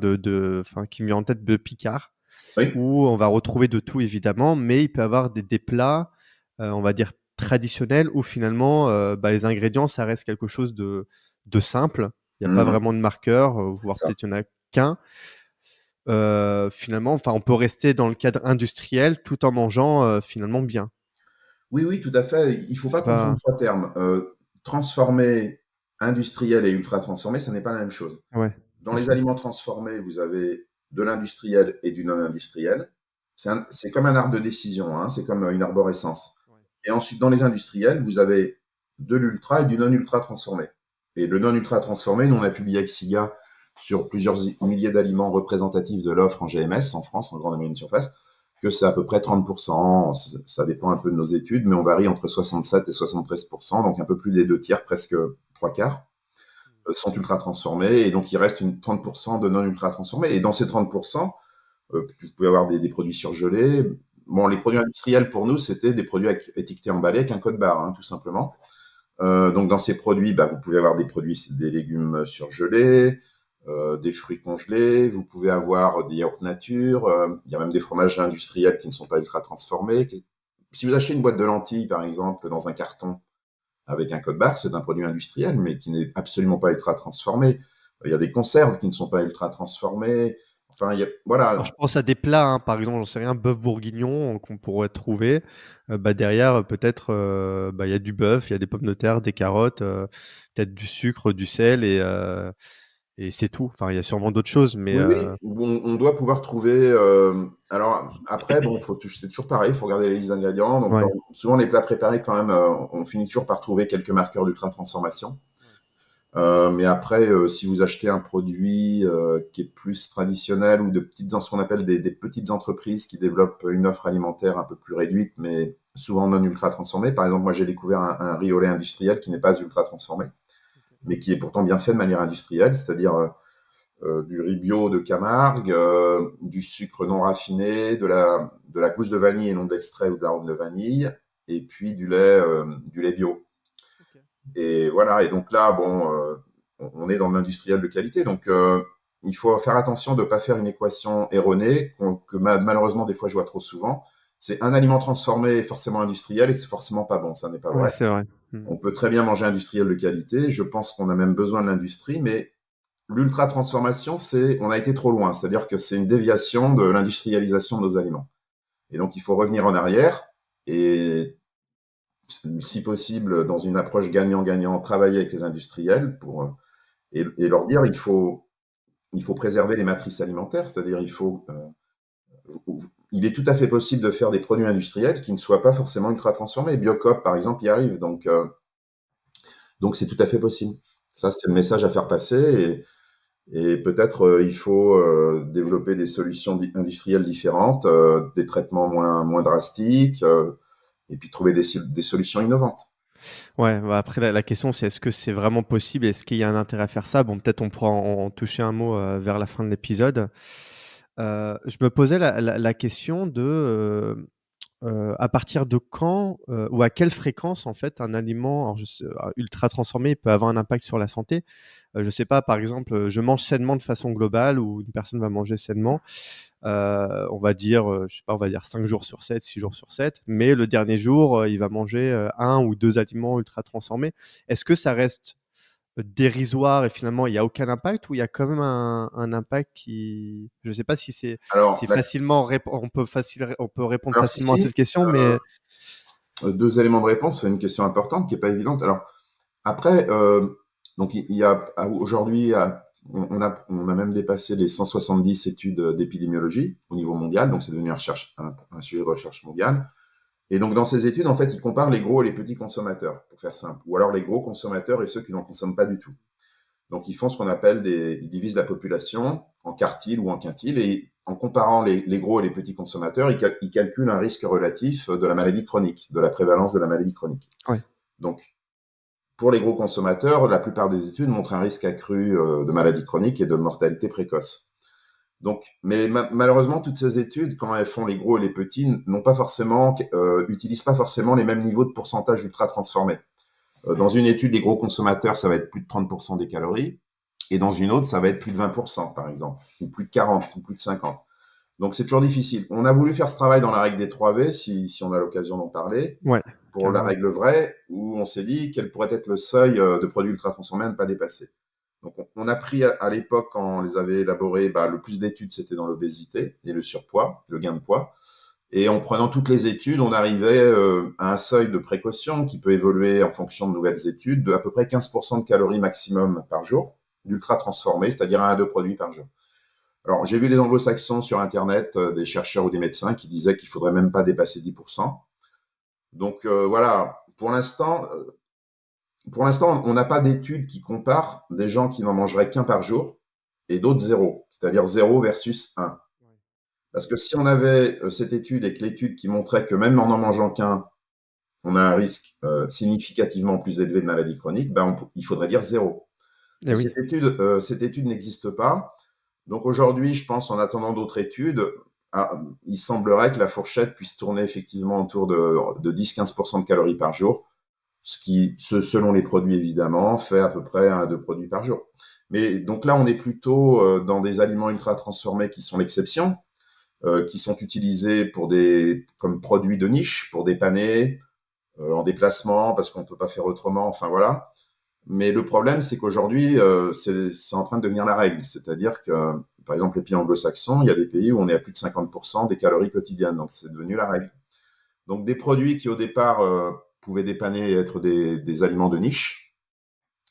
enfin qui me vient en tête de Picard, Oui. où on va retrouver de tout évidemment, mais il peut y avoir des plats, on va dire traditionnels où finalement, bah, les ingrédients, ça reste quelque chose de simple. Il y a pas Mhm. vraiment de marqueur, C'est voire ça. peut-être il y en a qu'un. Finalement, enfin, on peut rester dans le cadre industriel tout en mangeant, finalement bien. Oui, oui, tout à fait. Il ne faut pas C'est confondre pas 3 termes. Transformé, industriel et ultra transformé, ça n'est pas la même chose. ouais, Dans c'est les ça. aliments transformés, vous avez de l'industriel et du non industriel. C'est comme un arbre de décision, hein, c'est comme une arborescence. Ouais. Et ensuite, dans les industriels, vous avez de l'ultra et du non ultra transformé. Et le non ultra transformé, nous on a publié avec SIGA sur plusieurs milliers d'aliments représentatifs de l'offre en GMS, en France, en grande et moyenne surface, que c'est à peu près 30%. Ça dépend un peu de nos études, mais on varie entre 67 et 73%, donc un peu plus des 2 tiers, presque 3 quarts sont ultra transformés. Et donc, il reste 30% de non ultra transformés. Et dans ces 30%, vous pouvez avoir des produits surgelés. Bon, les produits industriels, pour nous, c'était des produits étiquetés emballés avec un code barre, hein, tout simplement. Donc, dans ces produits, bah, vous pouvez avoir des légumes surgelés, des fruits congelés, vous pouvez avoir des yaourts nature, il y a même des fromages industriels qui ne sont pas ultra transformés. Si vous achetez une boîte de lentilles, par exemple, dans un carton avec un code barre, c'est un produit industriel, mais qui n'est absolument pas ultra transformé. Il y a des conserves qui ne sont pas ultra transformées. Enfin, Alors je voilà. pense à des plats, hein, par exemple, j'en sais rien, bœuf bourguignon, qu'on pourrait trouver. Bah, derrière, peut-être, bah, il y a du bœuf, il y a des pommes de terre, des carottes, peut-être du sucre, du sel et c'est tout. Enfin, il y a sûrement d'autres choses, mais Oui, oui, on doit pouvoir trouver. Alors après, bon, c'est toujours pareil, il faut regarder les listes d'ingrédients. Donc, ouais. souvent les plats préparés, quand même, on finit toujours par trouver quelques marqueurs d'ultra transformation. Mais après, si vous achetez un produit qui est plus traditionnel ou ce qu'on appelle des petites entreprises qui développent une offre alimentaire un peu plus réduite, mais souvent non ultra transformée. Par exemple, moi j'ai découvert un riz au lait industriel qui n'est pas ultra transformé, mais qui est pourtant bien fait de manière industrielle, c'est-à-dire du riz bio de Camargue, du sucre non raffiné, de la gousse de vanille et non d'extrait ou d'arôme de vanille, et puis du lait bio. Ok. Et voilà, et donc là, bon, on est dans l'industriel de qualité, donc il faut faire attention de ne pas faire une équation erronée que malheureusement des fois je vois trop souvent. C'est un aliment transformé forcément industriel et c'est forcément pas bon, ça n'est pas Ouais, vrai. c'est vrai. Mmh. On peut très bien manger industriel de qualité, je pense qu'on a même besoin de l'industrie, mais l'ultra transformation, on a été trop loin, c'est-à-dire que c'est une déviation de l'industrialisation de nos aliments. Et donc il faut revenir en arrière et si possible, dans une approche gagnant-gagnant, travailler avec les industriels et leur dire il faut préserver les matrices alimentaires, c'est-à-dire il est tout à fait possible de faire des produits industriels qui ne soient pas forcément ultra transformés. Biocop, par exemple, y arrive, donc c'est tout à fait possible. Ça, c'est le message à faire passer et peut-être il faut développer des solutions industrielles différentes, des traitements moins drastiques, et puis trouver des solutions innovantes. Ouais, bah, après la question c'est est-ce que c'est vraiment possible? Est-ce qu'il y a un intérêt à faire ça? Bon, peut-être on pourra en toucher un mot, vers la fin de l'épisode. Je me posais la question de, à partir de quand, ou à quelle fréquence en fait un aliment alors ultra transformé peut avoir un impact sur la santé? Je sais pas, par exemple, je mange sainement de façon globale ou une personne va manger sainement, on va dire, je sais pas, on va dire 5 jours sur 7, 6 jours sur 7, mais le dernier jour, il va manger, 1 ou 2 aliments ultra transformés. Est-ce que ça reste dérisoire et finalement il y a aucun impact ou il y a quand même un impact qui je sais pas si Alors, c'est facilement on peut répondre alors si, facilement à si, cette question, mais deux éléments de réponse, c'est une question importante qui n'est pas évidente. Alors, après, donc il y a aujourd'hui, on a même dépassé les 170 études d'épidémiologie au niveau mondial, donc c'est devenu un sujet de recherche mondial. Et donc dans ces études, en fait, ils comparent les gros et les petits consommateurs, pour faire simple, ou alors les gros consommateurs et ceux qui n'en consomment pas du tout. Donc ils font ce qu'on appelle ils divisent la population en quartiles ou en quintiles, et en comparant les gros et les petits consommateurs, ils calculent un risque relatif de la maladie chronique, de la prévalence de la maladie chronique. ouais. Donc pour les gros consommateurs, la plupart des études montrent un risque accru de maladie chronique et de mortalité précoce. Donc, mais malheureusement, toutes ces études, quand elles font les gros et les petits, utilisent pas forcément les mêmes niveaux de pourcentage ultra transformés. Dans une étude, les gros consommateurs, ça va être plus de 30% des calories, et dans une autre, ça va être plus de 20%, par exemple, ou plus de 40, ou plus de 50. Donc, c'est toujours difficile. On a voulu faire ce travail dans la règle des 3 V, si on a l'occasion d'en parler, Ouais, pour la carrément. règle vraie, où on s'est dit quel pourrait être le seuil de produits ultra transformés à ne pas dépasser. Donc, on a pris à l'époque, quand on les avait élaborés, le plus d'études, c'était dans l'obésité et le surpoids, le gain de poids. Et en prenant toutes les études, on arrivait à un seuil de précaution qui peut évoluer en fonction de nouvelles études, de à peu près 15% de calories maximum par jour, d'ultra transformés, c'est-à-dire 1 à 2 produits par jour. Alors, j'ai vu des anglo-saxons sur Internet, des chercheurs ou des médecins qui disaient qu'il faudrait même pas dépasser 10%. Donc voilà, pour l'instant, on n'a pas d'études qui comparent des gens qui n'en mangeraient qu'un par jour et d'autres zéro, c'est-à-dire 0 versus 1. Parce que si on avait cette étude et que l'étude qui montrait que même en mangeant qu'un, on a un risque significativement plus élevé de maladie chronique, il faudrait dire zéro. Eh Mais oui. cette étude n'existe pas. Donc aujourd'hui, je pense, en attendant d'autres études, il semblerait que la fourchette puisse tourner effectivement autour de 10-15% de calories par jour, ce qui, selon les produits évidemment, fait à peu près 1 à 2 produits par jour. Mais donc là, on est plutôt dans des aliments ultra transformés qui sont l'exception, qui sont utilisés comme produits de niche, pour dépanner, en déplacement, parce qu'on ne peut pas faire autrement, enfin voilà. Mais le problème, c'est qu'aujourd'hui, c'est en train de devenir la règle. C'est-à-dire que, par exemple, les pays anglo-saxons, il y a des pays où on est à plus de 50% des calories quotidiennes, donc c'est devenu la règle. Donc des produits qui au départ pouvaient dépanner et être des aliments de niche,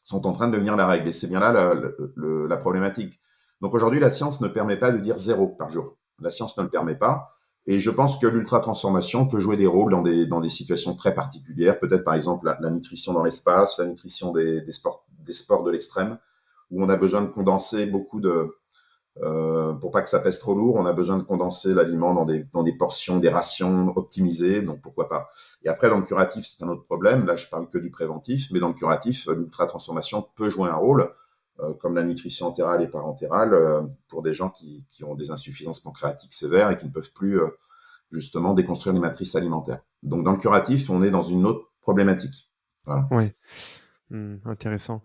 sont en train de devenir la règle. Et c'est bien là la problématique. Donc aujourd'hui, la science ne permet pas de dire 0 par jour. La science ne le permet pas. Et je pense que l'ultra-transformation peut jouer des rôles dans des situations très particulières. Peut-être par exemple la nutrition dans l'espace, la nutrition des sports de l'extrême, où on a besoin de condenser beaucoup pour pas que ça pèse trop lourd, on a besoin de condenser l'aliment dans des portions, des rations optimisées, donc pourquoi pas. Et après, dans le curatif, c'est un autre problème. Là, je parle que du préventif, mais dans le curatif, l'ultra-transformation peut jouer un rôle, comme la nutrition entérale et parentérale, pour des gens qui ont des insuffisances pancréatiques sévères et qui ne peuvent plus, justement, déconstruire les matrices alimentaires. Donc, dans le curatif, on est dans une autre problématique. Voilà. Ouais. Intéressant.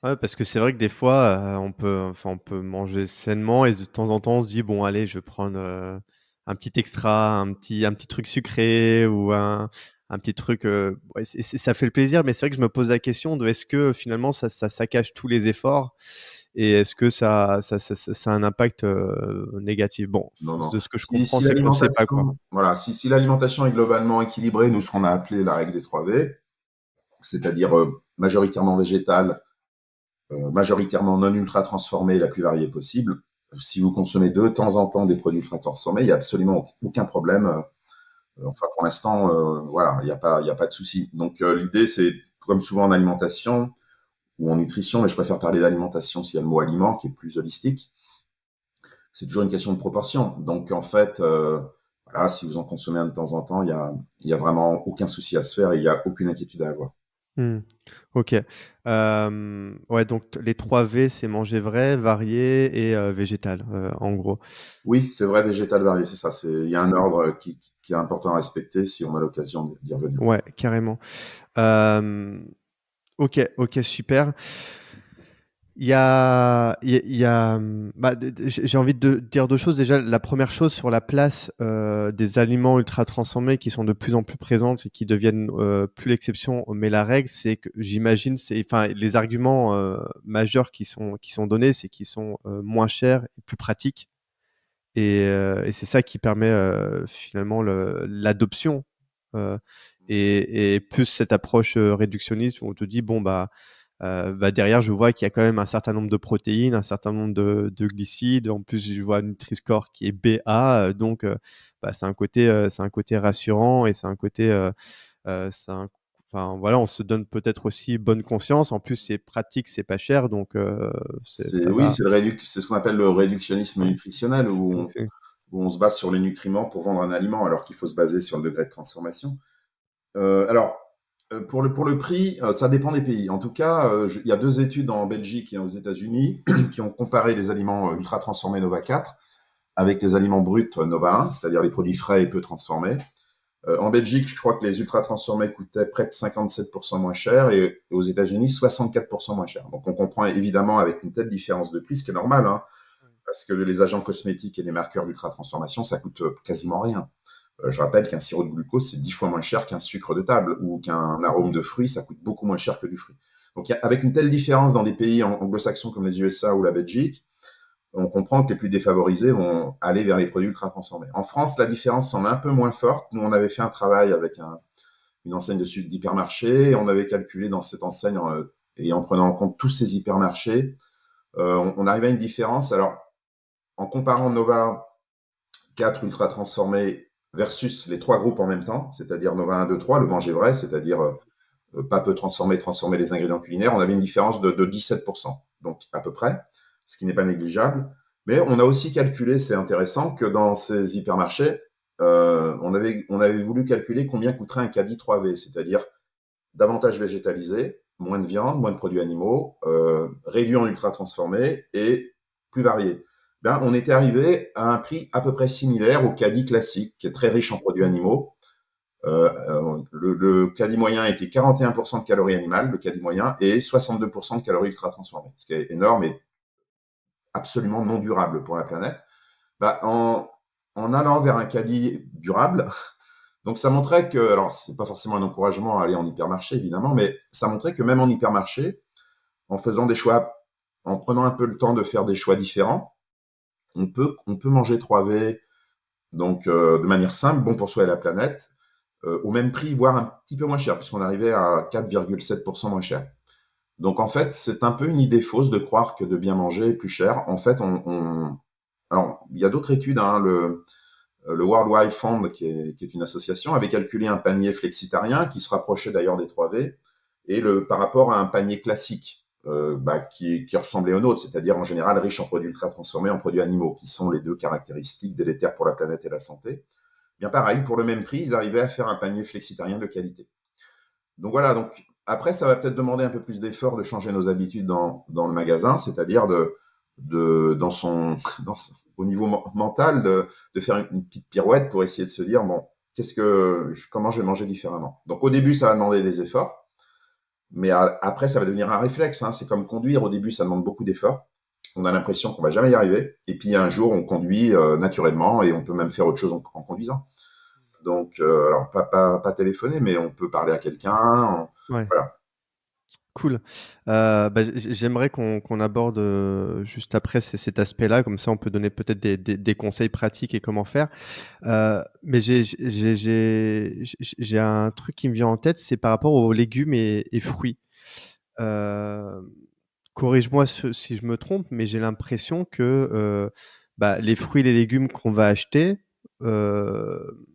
Ouais, parce que c'est vrai que des fois, on peut manger sainement et de temps en temps, on se dit: «Bon allez, je vais prendre, un petit extra, un petit truc sucré ou un petit truc», ouais, ça fait le plaisir, mais c'est vrai que je me pose la question de est-ce que finalement ça cache tous les efforts et est-ce que ça a un impact, négatif? Bon, Non, non. de ce que je comprends, Si c'est qu'on sait pas, quoi. l'alimentation, voilà, si l'alimentation est globalement équilibrée, nous, ce qu'on a appelé la règle des 3 V, c'est-à-dire majoritairement végétale, majoritairement non ultra transformée, la plus variée possible. Si vous consommez de temps en temps des produits ultra transformés, il n'y a absolument aucun problème. Enfin, pour l'instant, voilà, il y a pas de souci. Donc, l'idée, c'est, comme souvent en alimentation ou en nutrition, mais je préfère parler d'alimentation s'il y a le mot aliment qui est plus holistique, c'est toujours une question de proportion. Donc, en fait, voilà, si vous en consommez un de temps en temps, il y a vraiment aucun souci à se faire et il n'y a aucune inquiétude à avoir. Mmh. OK. Ouais, donc les 3 V, c'est manger vrai, varié et végétal, en gros. Oui, c'est vrai, végétal varié, c'est ça. Il y a un ordre qui est important à respecter si on a l'occasion d'y revenir. Ouais, carrément. Hem, OK, OK, super. Il y a, bah, j'ai envie de dire 2 choses. Déjà, la première chose sur la place, des aliments ultra transformés qui sont de plus en plus présentes et qui deviennent, plus l'exception, mais la règle, c'est que j'imagine, les arguments, majeurs qui sont donnés, c'est qu'ils sont, moins chers et plus pratiques et c'est ça qui permet, finalement l'adoption, heu et plus cette approche, réductionniste où on te dit: «Bon, bah, derrière, je vois qu'il y a quand même un certain nombre de protéines, un certain nombre de glycides. En plus, je vois un Nutri-Score qui est BA, donc bah, c'est un côté rassurant et c'est un côté, c'est un enfin, voilà, on se donne peut-être aussi bonne conscience. En plus, c'est pratique, c'est pas cher, donc ça Oui, va. c'est ce qu'on appelle le réductionnisme Ouais, nutritionnel, c'est où on se base sur les nutriments pour vendre un aliment, alors qu'il faut se baser sur le degré de transformation. Alors, pour le prix, ça dépend des pays. En tout cas, il y a deux études en Belgique et aux États-Unis qui ont comparé les aliments ultra transformés Nova 4 avec les aliments bruts Nova 1, c'est-à-dire les produits frais et peu transformés. En Belgique, je crois que les ultra transformés coûtaient près de 57% moins cher et aux États-Unis 64% moins cher. Donc on comprend évidemment avec une telle différence de prix, ce qui est normal, hein, parce que les agents cosmétiques et les marqueurs d'ultra transformation, ça coûte quasiment rien. Je rappelle qu'un sirop de glucose, c'est 10 fois moins cher qu'un sucre de table ou qu'un arôme de fruit, ça coûte beaucoup moins cher que du fruit. Donc avec une telle différence dans des pays anglo-saxons comme les USA ou la Belgique, on comprend que les plus défavorisés vont aller vers les produits ultra transformés. En France, la différence semble un peu moins forte. Nous, on avait fait un travail avec une enseigne d'hypermarché. On avait calculé dans cette enseigne, et en prenant en compte tous ces hypermarchés, on arrivait à une différence. Alors, en comparant Nova 4 ultra transformés versus les trois groupes en même temps, c'est-à-dire Nova 1, 2, 3, le manger vrai, c'est-à-dire pas peu transformer, transformer les ingrédients culinaires, on avait une différence de 17%, donc à peu près, ce qui n'est pas négligeable. Mais on a aussi calculé, c'est intéressant, que dans ces hypermarchés, on avait voulu calculer combien coûterait un caddie 3V, c'est-à-dire davantage végétalisé, moins de viande, moins de produits animaux, réduit en ultra transformé et plus varié. Ben, on était arrivé à un prix à peu près similaire au caddie classique, qui est très riche en produits animaux, le caddie moyen était 41% de calories animales, le caddie moyen, et 62% de calories ultra transformées, ce qui est énorme et absolument non durable pour la planète. Bah, en allant vers un caddie durable, donc ça montrait que, alors c'est pas forcément un encouragement à aller en hypermarché évidemment, mais ça montrait que même en hypermarché, en faisant des choix, en prenant un peu le temps de faire des choix différents, on peut manger 3V donc de manière simple, bon pour soi et la planète, au même prix, voire un petit peu moins cher, puisqu'on arrivait à 4,7% moins cher. Donc en fait, c'est un peu une idée fausse de croire que de bien manger est plus cher. En fait, alors il y a d'autres études, hein, le World Wide Fund, qui est une association, avait calculé un panier flexitarien qui se rapprochait d'ailleurs des 3V, et par rapport à un panier classique qui ressemblait au nôtre, c'est-à-dire en général riche en produits ultra transformés, en produits animaux, qui sont les deux caractéristiques délétères pour la planète et la santé. Bien pareil, pour le même prix, ils arrivaient à faire un panier flexitarien de qualité. Donc voilà, donc après, ça va peut-être demander un peu plus d'effort de changer nos habitudes dans le magasin, c'est-à-dire dans son, au niveau mental, de faire une petite pirouette pour essayer de se dire, bon, comment je vais manger différemment. Donc au début, ça va demander des efforts, mais après, ça va devenir un réflexe. Hein. C'est comme conduire, au début, ça demande beaucoup d'efforts. On a l'impression qu'on va jamais y arriver. Et puis un jour, on conduit naturellement et on peut même faire autre chose en conduisant. Donc, alors pas téléphoner, mais on peut parler à quelqu'un. Ouais. Voilà. Cool. Bah, j'aimerais qu'on aborde juste après cet aspect-là, comme ça on peut donner peut-être des conseils pratiques et comment faire. Mais j'ai un truc qui me vient en tête, c'est par rapport aux légumes et fruits. Euh, Corrige-moi si je me trompe, mais j'ai l'impression que bah, les fruits et les légumes qu'on va acheter, euh,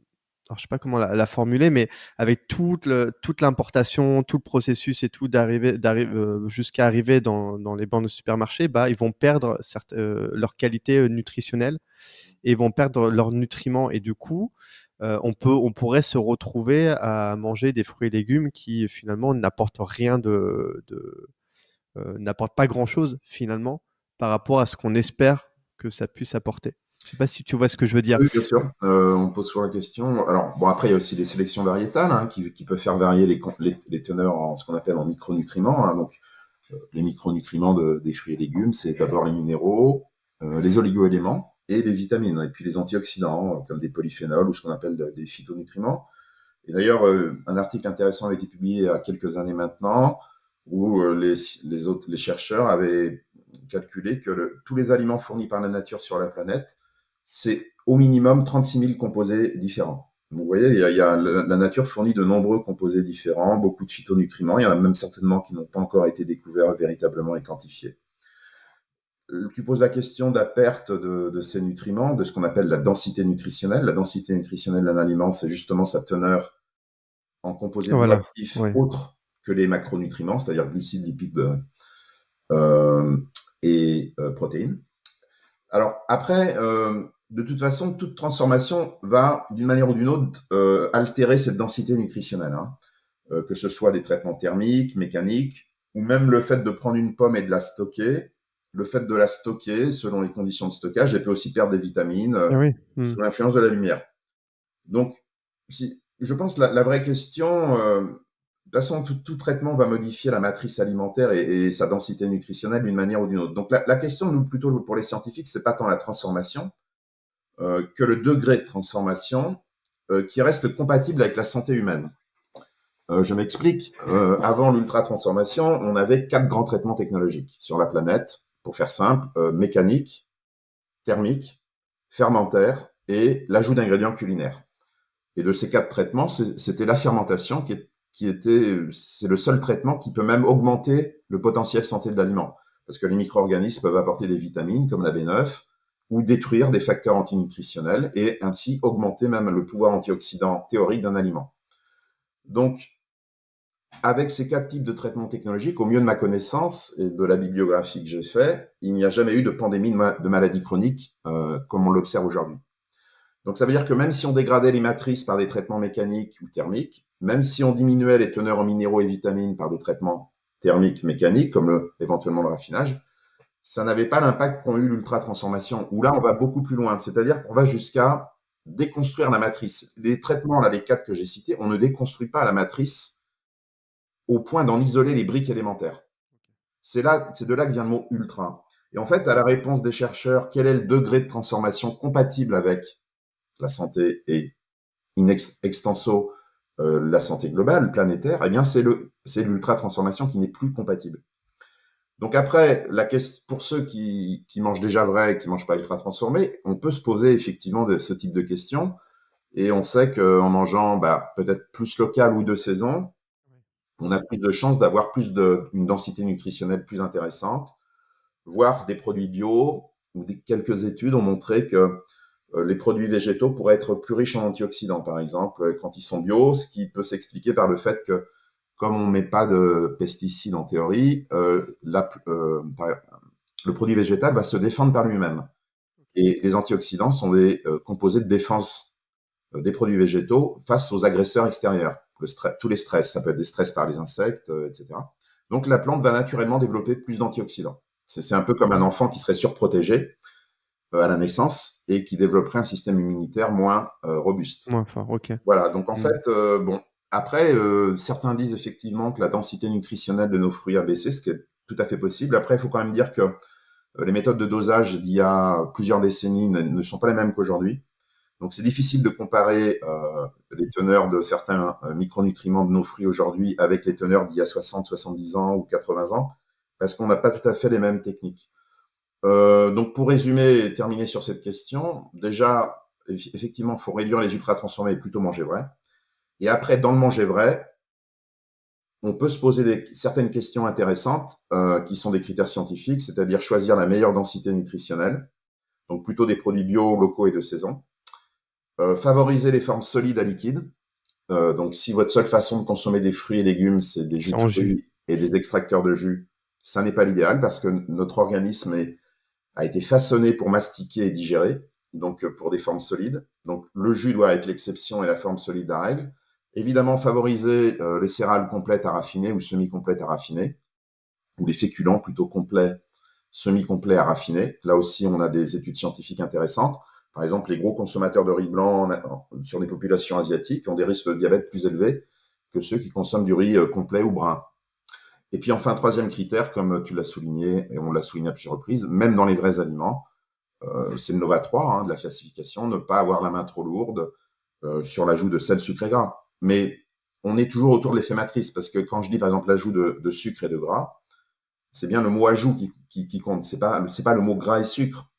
alors je sais pas comment la formuler, mais avec toute l'importation, tout le processus et tout jusqu'à arriver dans les bancs de supermarché, bah, ils vont perdre leur qualité nutritionnelle et ils vont perdre leurs nutriments. Et du coup, on pourrait se retrouver à manger des fruits et légumes qui finalement n'apportent rien n'apportent pas grand-chose finalement par rapport à ce qu'on espère que ça puisse apporter. Je sais pas si tu vois ce que je veux dire. Oui, bien sûr. On pose souvent la question. Alors, bon, après, il y a aussi les sélections variétales hein, qui peuvent faire varier les teneurs en ce qu'on appelle en micronutriments. Hein. Donc, les micronutriments des fruits et légumes, c'est d'abord les minéraux, les oligoéléments et les vitamines, et puis les antioxydants, comme des polyphénols ou ce qu'on appelle des phytonutriments. Et d'ailleurs, un article intéressant avait été publié il y a quelques années maintenant, où les chercheurs avaient calculé que tous les aliments fournis par la nature sur la planète, c'est au minimum 36 000 composés différents. Donc, vous voyez, la nature fournit de nombreux composés différents, beaucoup de phytonutriments. Il y en a même certainement qui n'ont pas encore été découverts véritablement et quantifiés. Tu poses la question de la perte de ces nutriments, de ce qu'on appelle la densité nutritionnelle. La densité nutritionnelle d'un aliment, c'est justement sa teneur en composés Voilà. bioactifs Ouais. autres que les macronutriments, c'est-à-dire glucides, lipides euh, et protéines. Alors après, de toute façon, toute transformation va, d'une manière ou d'une autre, altérer cette densité nutritionnelle, hein. Que ce soit des traitements thermiques, mécaniques, ou même le fait de prendre une pomme et de la stocker. Le fait de la stocker, selon les conditions de stockage, elle peut aussi perdre des vitamines Ah oui. Hmm. sous l'influence de la lumière. Donc, je pense que la vraie question, de toute façon, tout traitement va modifier la matrice alimentaire et sa densité nutritionnelle d'une manière ou d'une autre. Donc, la question, nous, plutôt pour les scientifiques, c'est pas tant la transformation que le degré de transformation qui reste compatible avec la santé humaine. Je m'explique. Avant l'ultra-transformation, on avait 4 grands traitements technologiques sur la planète, pour faire simple, mécanique, thermique, fermentaire et l'ajout d'ingrédients culinaires. Et de ces 4 traitements, c'était la fermentation c'est le seul traitement qui peut même augmenter le potentiel santé de l'aliment. Parce que les micro-organismes peuvent apporter des vitamines comme la B9 ou détruire des facteurs antinutritionnels et ainsi augmenter même le pouvoir antioxydant théorique d'un aliment. Donc, avec ces 4 types de traitements technologiques, au mieux de ma connaissance et de la bibliographie que j'ai fait, il n'y a jamais eu de pandémie de maladies chroniques comme on l'observe aujourd'hui. Donc ça veut dire que même si on dégradait les matrices par des traitements mécaniques ou thermiques, même si on diminuait les teneurs en minéraux et vitamines par des traitements thermiques, mécaniques, comme éventuellement le raffinage, ça n'avait pas l'impact qu'ont eu l'ultra-transformation, où là on va beaucoup plus loin, c'est-à-dire qu'on va jusqu'à déconstruire la matrice. Les traitements, là, les 4 que j'ai cités, on ne déconstruit pas la matrice au point d'en isoler les briques élémentaires. C'est de là que vient le mot ultra. Et en fait, à la réponse des chercheurs, quel est le degré de transformation compatible avec la santé et in extenso la santé globale, planétaire, eh bien c'est l'ultra-transformation qui n'est plus compatible. Donc après, pour ceux qui mangent déjà vrai et qui ne mangent pas ultra-transformé, on peut se poser effectivement ce type de questions. Et on sait qu'en mangeant peut-être plus local ou de saison, on a plus de chances d'avoir une densité nutritionnelle plus intéressante, voire des produits bio, ou quelques études ont montré que les produits végétaux pourraient être plus riches en antioxydants, par exemple, quand ils sont bio, ce qui peut s'expliquer par le fait que, comme on ne met pas de pesticides en théorie, le produit végétal va se défendre par lui-même. Et les antioxydants sont des composés de défense des produits végétaux face aux agresseurs extérieurs. Tous les stress, ça peut être des stress par les insectes, etc. Donc la plante va naturellement développer plus d'antioxydants. C'est un peu comme un enfant qui serait surprotégé à la naissance et qui développerait un système immunitaire moins robuste. Moins fort, OK. Voilà, donc en Mmh. fait, bon, après, certains disent effectivement que la densité nutritionnelle de nos fruits a baissé, ce qui est tout à fait possible. Après, il faut quand même dire que les méthodes de dosage d'il y a plusieurs décennies ne sont pas les mêmes qu'aujourd'hui. Donc c'est difficile de comparer les teneurs de certains micronutriments de nos fruits aujourd'hui avec les teneurs d'il y a 60, 70 ans ou 80 ans, parce qu'on n'a pas tout à fait les mêmes techniques. Donc pour résumer et terminer sur cette question, déjà, effectivement, il faut réduire les ultra-transformés et plutôt manger vrai. Et après, dans le manger vrai, on peut se poser certaines questions intéressantes qui sont des critères scientifiques, c'est-à-dire choisir la meilleure densité nutritionnelle, donc plutôt des produits bio, locaux et de saison. Favoriser les formes solides à liquide. Donc si votre seule façon de consommer des fruits et légumes, c'est des jus C'est de en jus. fruits et des extracteurs de jus, ça n'est pas l'idéal parce que notre organisme a été façonné pour mastiquer et digérer, donc pour des formes solides. Donc le jus doit être l'exception et la forme solide la règle. Évidemment, favoriser les céréales complètes à raffiner ou semi-complètes à raffiner, ou les féculents plutôt complets, semi-complets à raffiner. Là aussi, on a des études scientifiques intéressantes. Par exemple, les gros consommateurs de riz blanc sur les populations asiatiques ont des risques de diabète plus élevés que ceux qui consomment du riz complet ou brun. Et puis enfin, troisième critère, comme tu l'as souligné, et on l'a souligné à plusieurs reprises, même dans les vrais aliments, c'est le Nova 3 de la classification, ne pas avoir la main trop lourde sur l'ajout de sel, sucre et gras. Mais on est toujours autour de l'effet matrice, parce que quand je dis par exemple l'ajout de sucre et de gras, c'est bien le mot ajout qui compte, c'est pas le mot gras et sucre,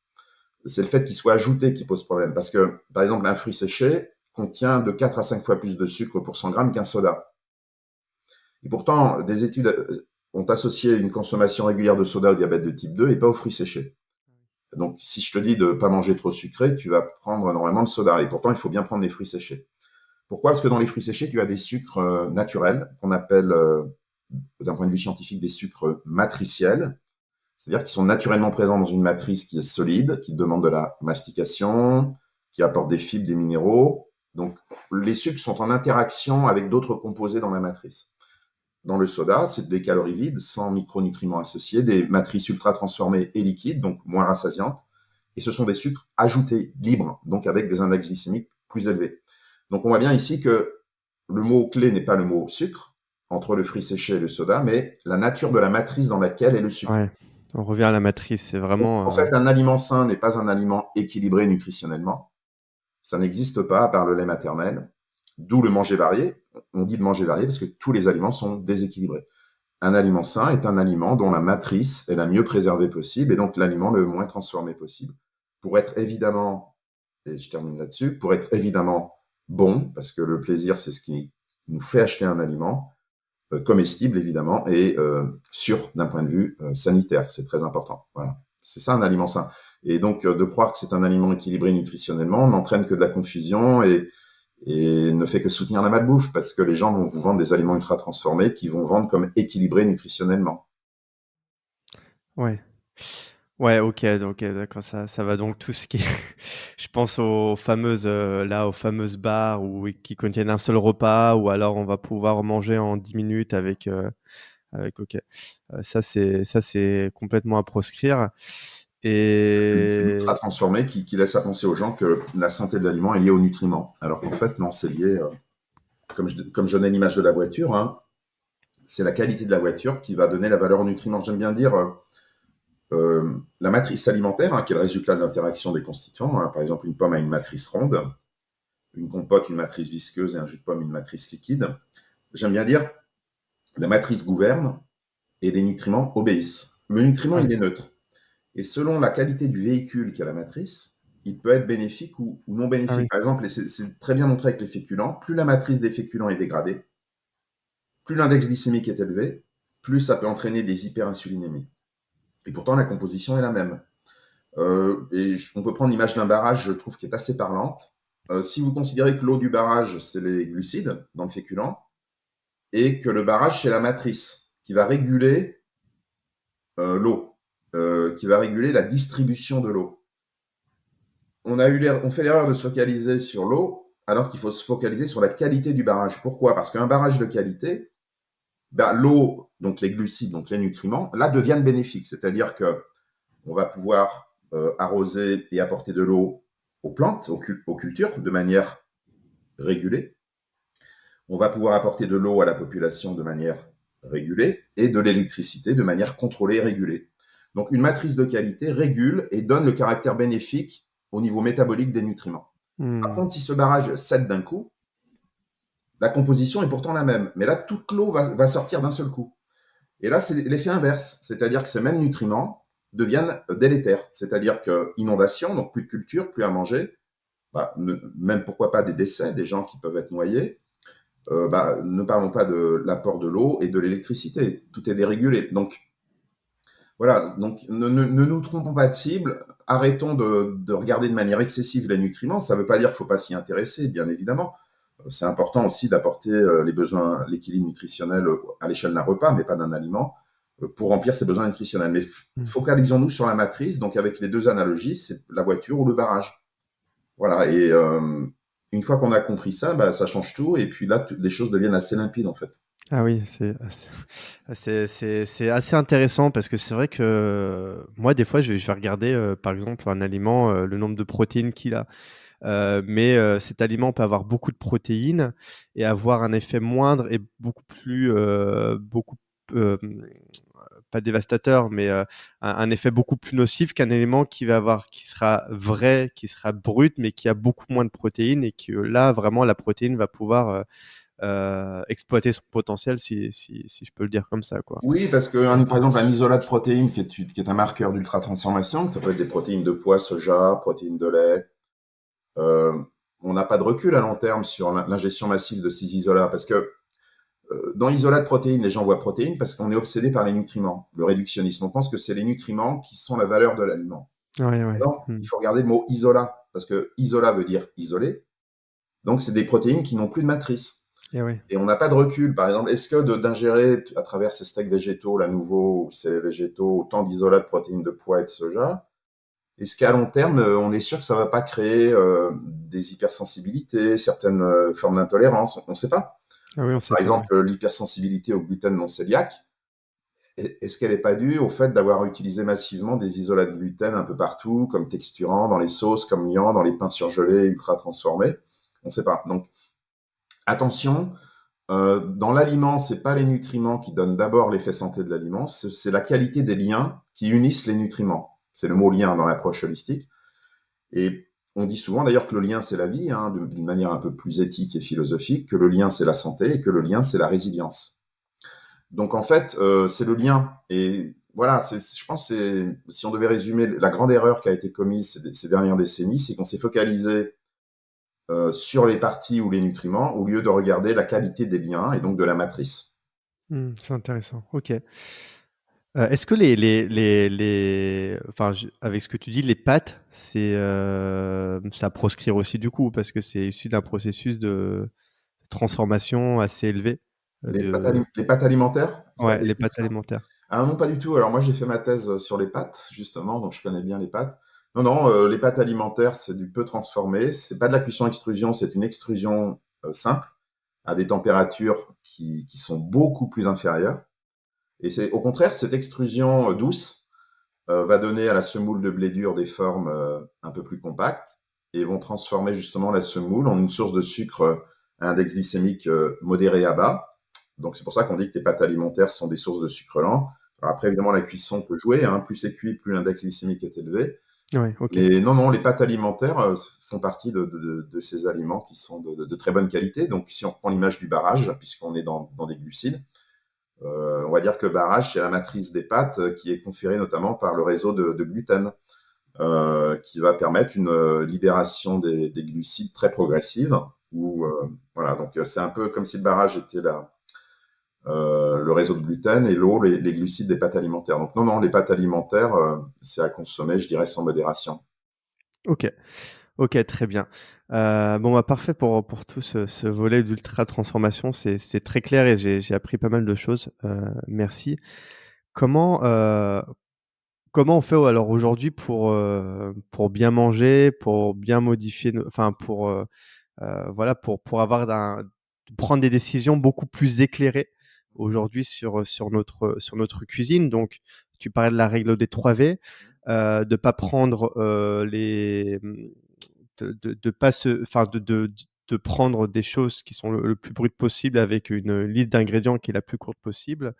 c'est le fait qu'il soit ajouté qui pose problème. Parce que, par exemple, un fruit séché contient de 4 à 5 fois plus de sucre pour 100 grammes qu'un soda. Et pourtant, des études ont associé une consommation régulière de soda au diabète de type 2 et pas aux fruits séchés. Donc, si je te dis de ne pas manger trop sucré, tu vas prendre normalement le soda. Et pourtant, il faut bien prendre les fruits séchés. Pourquoi? Parce que dans les fruits séchés, tu as des sucres naturels qu'on appelle, d'un point de vue scientifique, des sucres matriciels. C'est-à-dire qu'ils sont naturellement présents dans une matrice qui est solide, qui demande de la mastication, qui apporte des fibres, des minéraux. Donc, les sucres sont en interaction avec d'autres composés dans la matrice. Dans le soda, c'est des calories vides, sans micronutriments associés, des matrices ultra transformées et liquides, donc moins rassasiantes. Et ce sont des sucres ajoutés, libres, donc avec des index glycémiques plus élevés. Donc, on voit bien ici que le mot clé n'est pas le mot sucre, entre le fruit séché et le soda, mais la nature de la matrice dans laquelle est le sucre. Ouais, on revient à la matrice, c'est Donc, en vraiment, fait, un aliment sain n'est pas un aliment équilibré nutritionnellement. Ça n'existe pas à part le lait maternel. D'où le manger varié. On dit de manger varié parce que tous les aliments sont déséquilibrés. Un aliment sain est un aliment dont la matrice est la mieux préservée possible et donc l'aliment le moins transformé possible. Pour être évidemment, et je termine là-dessus, pour être évidemment bon, parce que le plaisir, c'est ce qui nous fait acheter un aliment, comestible évidemment, et sûr d'un point de vue sanitaire. C'est très important. Voilà. C'est ça un aliment sain. Et donc de croire que c'est un aliment équilibré nutritionnellement n'entraîne que de la confusion et ne fait que soutenir la malbouffe parce que les gens vont vous vendre des aliments ultra transformés qui vont vendre comme équilibrés nutritionnellement. ouais. Ouais, OK, d'accord, ça va donc tout ce qui est je pense aux fameuses, là, aux fameuses barres où qui contiennent un seul repas ou alors on va pouvoir manger en 10 minutes avec OK. Ça c'est complètement à proscrire C'est l'ultra et transformé qui laisse à penser aux gens que la santé de l'aliment est liée aux nutriments. Alors qu'en fait, non, c'est lié, comme je donnais l'image de la voiture, hein, c'est la qualité de la voiture qui va donner la valeur aux nutriments. J'aime bien dire, la matrice alimentaire, qui est le résultat de l'interaction des constituants. Par exemple, une pomme a une matrice ronde, une compote, une matrice visqueuse et un jus de pomme, une matrice liquide. J'aime bien dire, la matrice gouverne et les nutriments obéissent. Le nutriment, ouais. il est neutre. Et selon la qualité du véhicule qu'a la matrice, il peut être bénéfique ou non Ah bénéfique. oui. Par exemple, c'est très bien montré avec les féculents. Plus la matrice des féculents est dégradée, plus l'index glycémique est élevé, plus ça peut entraîner des hyperinsulinémies. Et pourtant, la composition est la même. On peut prendre l'image d'un barrage, je trouve, qui est assez parlante. Si vous considérez que l'eau du barrage, c'est les glucides dans le féculent, et que le barrage, c'est la matrice qui va réguler l'eau, qui va réguler la distribution de l'eau. On fait l'erreur de se focaliser sur l'eau, alors qu'il faut se focaliser sur la qualité du barrage. Pourquoi? Parce qu'un barrage de qualité, l'eau, donc les glucides, donc les nutriments, là deviennent bénéfiques. C'est-à-dire que on va pouvoir arroser et apporter de l'eau aux plantes, aux cultures, de manière régulée. On va pouvoir apporter de l'eau à la population de manière régulée et de l'électricité de manière contrôlée et régulée. Donc une matrice de qualité régule et donne le caractère bénéfique au niveau métabolique des nutriments. Par contre, si ce barrage cède d'un coup, la composition est pourtant la même. Mais là, toute l'eau va sortir d'un seul coup. Et là, c'est l'effet inverse. C'est-à-dire que ces mêmes nutriments deviennent délétères. C'est-à-dire que inondation, donc plus de culture, plus à manger, même pourquoi pas des décès, des gens qui peuvent être noyés. Ne parlons pas de l'apport de l'eau et de l'électricité. Tout est dérégulé. Donc, voilà. Donc, ne nous trompons pas de cible. Arrêtons de regarder de manière excessive les nutriments. Ça ne veut pas dire qu'il ne faut pas s'y intéresser, bien évidemment. C'est important aussi d'apporter les besoins, l'équilibre nutritionnel à l'échelle d'un repas, mais pas d'un aliment, pour remplir ses besoins nutritionnels. Mais focalisons-nous sur la matrice. Donc, avec les deux analogies, c'est la voiture ou le barrage. Voilà. Et une fois qu'on a compris ça, ça change tout. Et puis là, les choses deviennent assez limpides, en fait. Ah oui, c'est assez intéressant parce que c'est vrai que moi, des fois, je vais regarder, par exemple, un aliment, le nombre de protéines qu'il a. Mais cet aliment peut avoir beaucoup de protéines et avoir un effet moindre et beaucoup plus, pas dévastateur, mais un effet beaucoup plus nocif qu'un élément qui sera vrai, qui sera brut, mais qui a beaucoup moins de protéines et que là, vraiment, la protéine va pouvoir exploiter son potentiel, si je peux le dire comme ça, quoi. Oui, parce que, par exemple, un isolat de protéines qui est un marqueur d'ultra-transformation, ça peut être des protéines de pois, soja, protéines de lait. On n'a pas de recul à long terme sur l'ingestion massive de ces isolats parce que dans l'isolat de protéines, les gens voient protéines parce qu'on est obsédé par les nutriments, le réductionnisme. On pense que c'est les nutriments qui sont la valeur de l'aliment. Ouais, ouais. Non, il faut regarder le mot isolat parce que isolat veut dire isolé. Donc, c'est des protéines qui n'ont plus de matrice. Et ouais. Et on n'a pas de recul. Par exemple, est-ce que d'ingérer à travers ces steaks végétaux, là, nouveau, c'est les végétaux, autant d'isolats de protéines de pois et de soja, est-ce qu'à long terme, on est sûr que ça ne va pas créer des hypersensibilités, certaines formes d'intolérance? On ne sait pas. Ah oui, on sait Par pas, ouais. exemple, l'hypersensibilité au gluten non cœliaque, est-ce qu'elle n'est pas due au fait d'avoir utilisé massivement des isolats de gluten un peu partout, comme texturant, dans les sauces, comme liant, dans les pains surgelés ultra transformés? On ne sait pas. Donc, attention, dans l'aliment, c'est pas les nutriments qui donnent d'abord l'effet santé de l'aliment, c'est la qualité des liens qui unissent les nutriments. C'est le mot lien dans l'approche holistique. Et on dit souvent d'ailleurs que le lien, c'est la vie, hein, d'une manière un peu plus éthique et philosophique, que le lien, c'est la santé et que le lien, c'est la résilience. Donc en fait, c'est le lien. Et voilà, je pense que si on devait résumer la grande erreur qui a été commise ces dernières décennies, c'est qu'on s'est focalisé sur les parties ou les nutriments au lieu de regarder la qualité des liens et donc de la matrice. C'est intéressant. OK. Est-ce que enfin, avec ce que tu dis, les pâtes, c'est à proscrire aussi du coup, parce que c'est issu d'un processus de transformation assez élevé, Les pâtes alimentaires, c'est ça ouais, que les tu dis pâtes ça? alimentaires. Ah non, pas du tout. Alors moi, j'ai fait ma thèse sur les pâtes, justement, donc je connais bien les pâtes. Non, non, les pâtes alimentaires, c'est du peu transformé. C'est pas de la cuisson-extrusion, c'est une extrusion simple à des températures qui sont beaucoup plus inférieures. Et c'est au contraire, cette extrusion douce va donner à la semoule de blé dur des formes un peu plus compactes et vont transformer justement la semoule en une source de sucre à index glycémique modéré à bas. Donc c'est pour ça qu'on dit que les pâtes alimentaires sont des sources de sucre lent. Alors après, évidemment, la cuisson peut jouer, hein. Plus c'est cuit, plus l'index glycémique est élevé. Ouais, OK. Mais non, non, les pâtes alimentaires font partie de ces aliments qui sont de très bonne qualité. Donc si on reprend l'image du barrage, puisqu'on est dans des glucides, on va dire que le barrage, c'est la matrice des pâtes qui est conférée notamment par le réseau de gluten, qui va permettre une libération des glucides très progressive. Voilà, donc c'est un peu comme si le barrage était le réseau de gluten, et l'eau, les glucides des pâtes alimentaires. Donc non, les pâtes alimentaires, c'est à consommer, je dirais, sans modération. OK. OK, très bien. Bon, bah, parfait pour tout ce volet d'ultra transformation. C'est très clair et j'ai appris pas mal de choses. Merci. Comment, comment on fait alors aujourd'hui pour bien manger, pour bien modifier nos enfin voilà, pour avoir prendre des décisions beaucoup plus éclairées aujourd'hui sur notre cuisine. Donc, tu parlais de la règle des 3 V, de pas prendre de pas se, enfin de prendre des choses qui sont le plus brutes possible avec une liste d'ingrédients qui est la plus courte possible.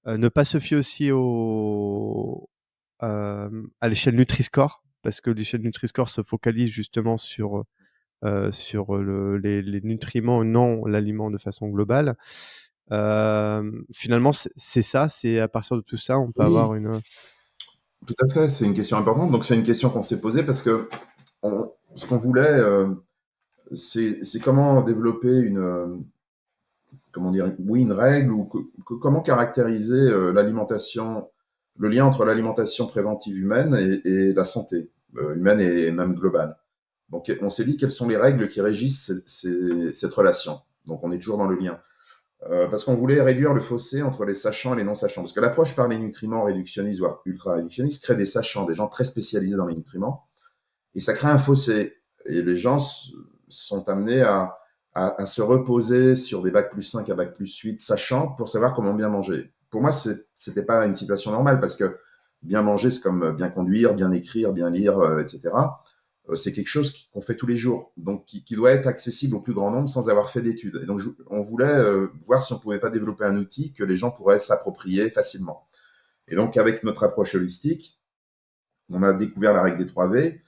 Ne pas se fier aussi à l'échelle Nutri-Score, parce que l'échelle Nutri-Score se focalise justement sur les nutriments, non l'aliment de façon globale. Finalement, c'est ça, c'est à partir de tout ça, on peut Oui, avoir une. tout à fait, c'est une question importante. Donc c'est une question qu'on s'est posée parce que ce qu'on voulait, c'est comment développer comment dire, oui, une règle ou comment caractériser l'alimentation, le lien entre l'alimentation préventive humaine et la santé humaine et même globale. Donc on s'est dit quelles sont les règles qui régissent cette relation. Donc on est toujours dans le lien. Parce qu'on voulait réduire le fossé entre les sachants et les non-sachants. Parce que l'approche par les nutriments réductionnistes, voire ultra-réductionnistes, crée des sachants, des gens très spécialisés dans les nutriments, et ça crée un fossé. Et les gens sont amenés à se reposer sur des bac plus 5 à bac plus 8, sachant pour savoir comment bien manger. Pour moi, c'était pas une situation normale, parce que bien manger, c'est comme bien conduire, bien écrire, bien lire, etc. C'est quelque chose qu'on fait tous les jours, donc qui doit être accessible au plus grand nombre sans avoir fait d'études. Et donc, on voulait voir si on pouvait pas développer un outil que les gens pourraient s'approprier facilement. Et donc, avec notre approche holistique, on a découvert la règle des 3 V,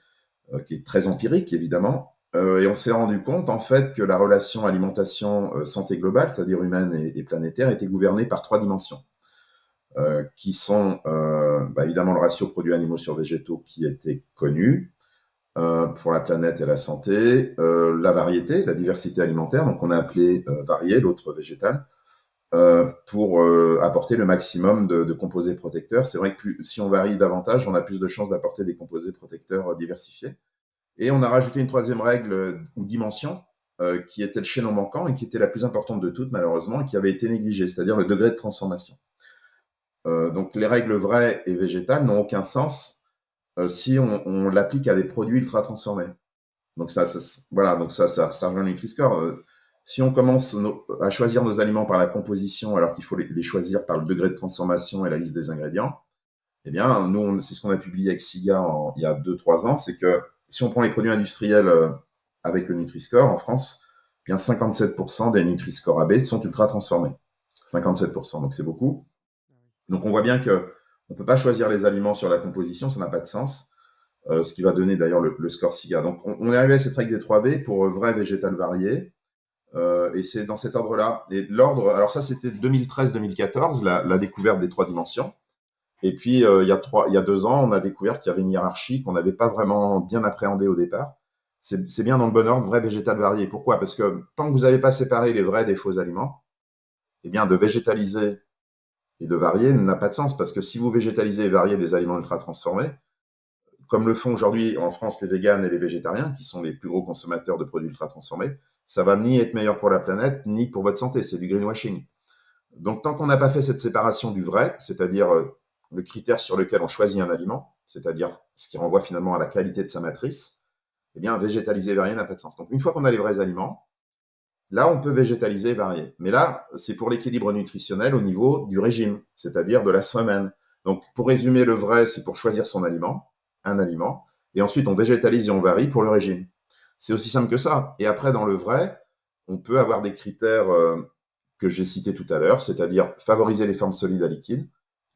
qui est très empirique, évidemment, et on s'est rendu compte, en fait, que la relation alimentation-santé globale, c'est-à-dire humaine et planétaire, était gouvernée par 3 dimensions, qui sont évidemment le ratio produits animaux sur végétaux, qui était connu, pour la planète et la santé, la variété, la diversité alimentaire, donc on a appelé varié, l'autre végétal, pour apporter le maximum de composés protecteurs. C'est vrai que si on varie davantage, on a plus de chances d'apporter des composés protecteurs diversifiés. Et on a rajouté une troisième règle ou dimension, qui était le chaînon manquant et qui était la plus importante de toutes, malheureusement, et qui avait été négligée, c'est-à-dire le degré de transformation. Donc les règles vraies et végétales n'ont aucun sens si on l'applique à des produits ultra transformés. Donc voilà, donc ça rejoint le Nutri-Score. Si on commence à choisir nos aliments par la composition, alors qu'il faut les choisir par le degré de transformation et la liste des ingrédients, eh bien, nous, c'est ce qu'on a publié avec SIGA il y a 2-3 ans, c'est que si on prend les produits industriels avec le Nutri-Score en France, eh bien 57% des Nutri-Score AB sont ultra transformés. 57%, donc c'est beaucoup. Donc on voit bien que on peut pas choisir les aliments sur la composition, ça n'a pas de sens. Ce qui va donner d'ailleurs le score SIGA. Donc on est arrivé à cette règle des 3 V pour vrai végétal varié. Et c'est dans cet ordre-là. Et l'ordre, alors ça c'était 2013-2014, la découverte des 3 dimensions. Et puis il y a 2 ans, on a découvert qu'il y avait une hiérarchie qu'on n'avait pas vraiment bien appréhendée au départ. C'est bien dans le bon ordre, vrai végétal varié. Pourquoi? Parce que tant que vous n'avez pas séparé les vrais des faux aliments, eh bien de végétaliser et de varier n'a pas de sens. Parce que si vous végétalisez et variez des aliments ultra transformés, comme le font aujourd'hui en France les véganes et les végétariens, qui sont les plus gros consommateurs de produits ultra transformés, ça va ni être meilleur pour la planète, ni pour votre santé. C'est du greenwashing. Donc, tant qu'on n'a pas fait cette séparation du vrai, c'est-à-dire le critère sur lequel on choisit un aliment, c'est-à-dire ce qui renvoie finalement à la qualité de sa matrice, eh bien, végétaliser et varier n'a pas de sens. Donc, une fois qu'on a les vrais aliments, là, on peut végétaliser et varier. Mais là, c'est pour l'équilibre nutritionnel au niveau du régime, c'est-à-dire de la semaine. Donc, pour résumer, le vrai, c'est pour choisir son aliment, un aliment, et ensuite on végétalise et on varie pour le régime. C'est aussi simple que ça. Et après, dans le vrai, on peut avoir des critères que j'ai cités tout à l'heure, c'est-à-dire favoriser les formes solides à liquides,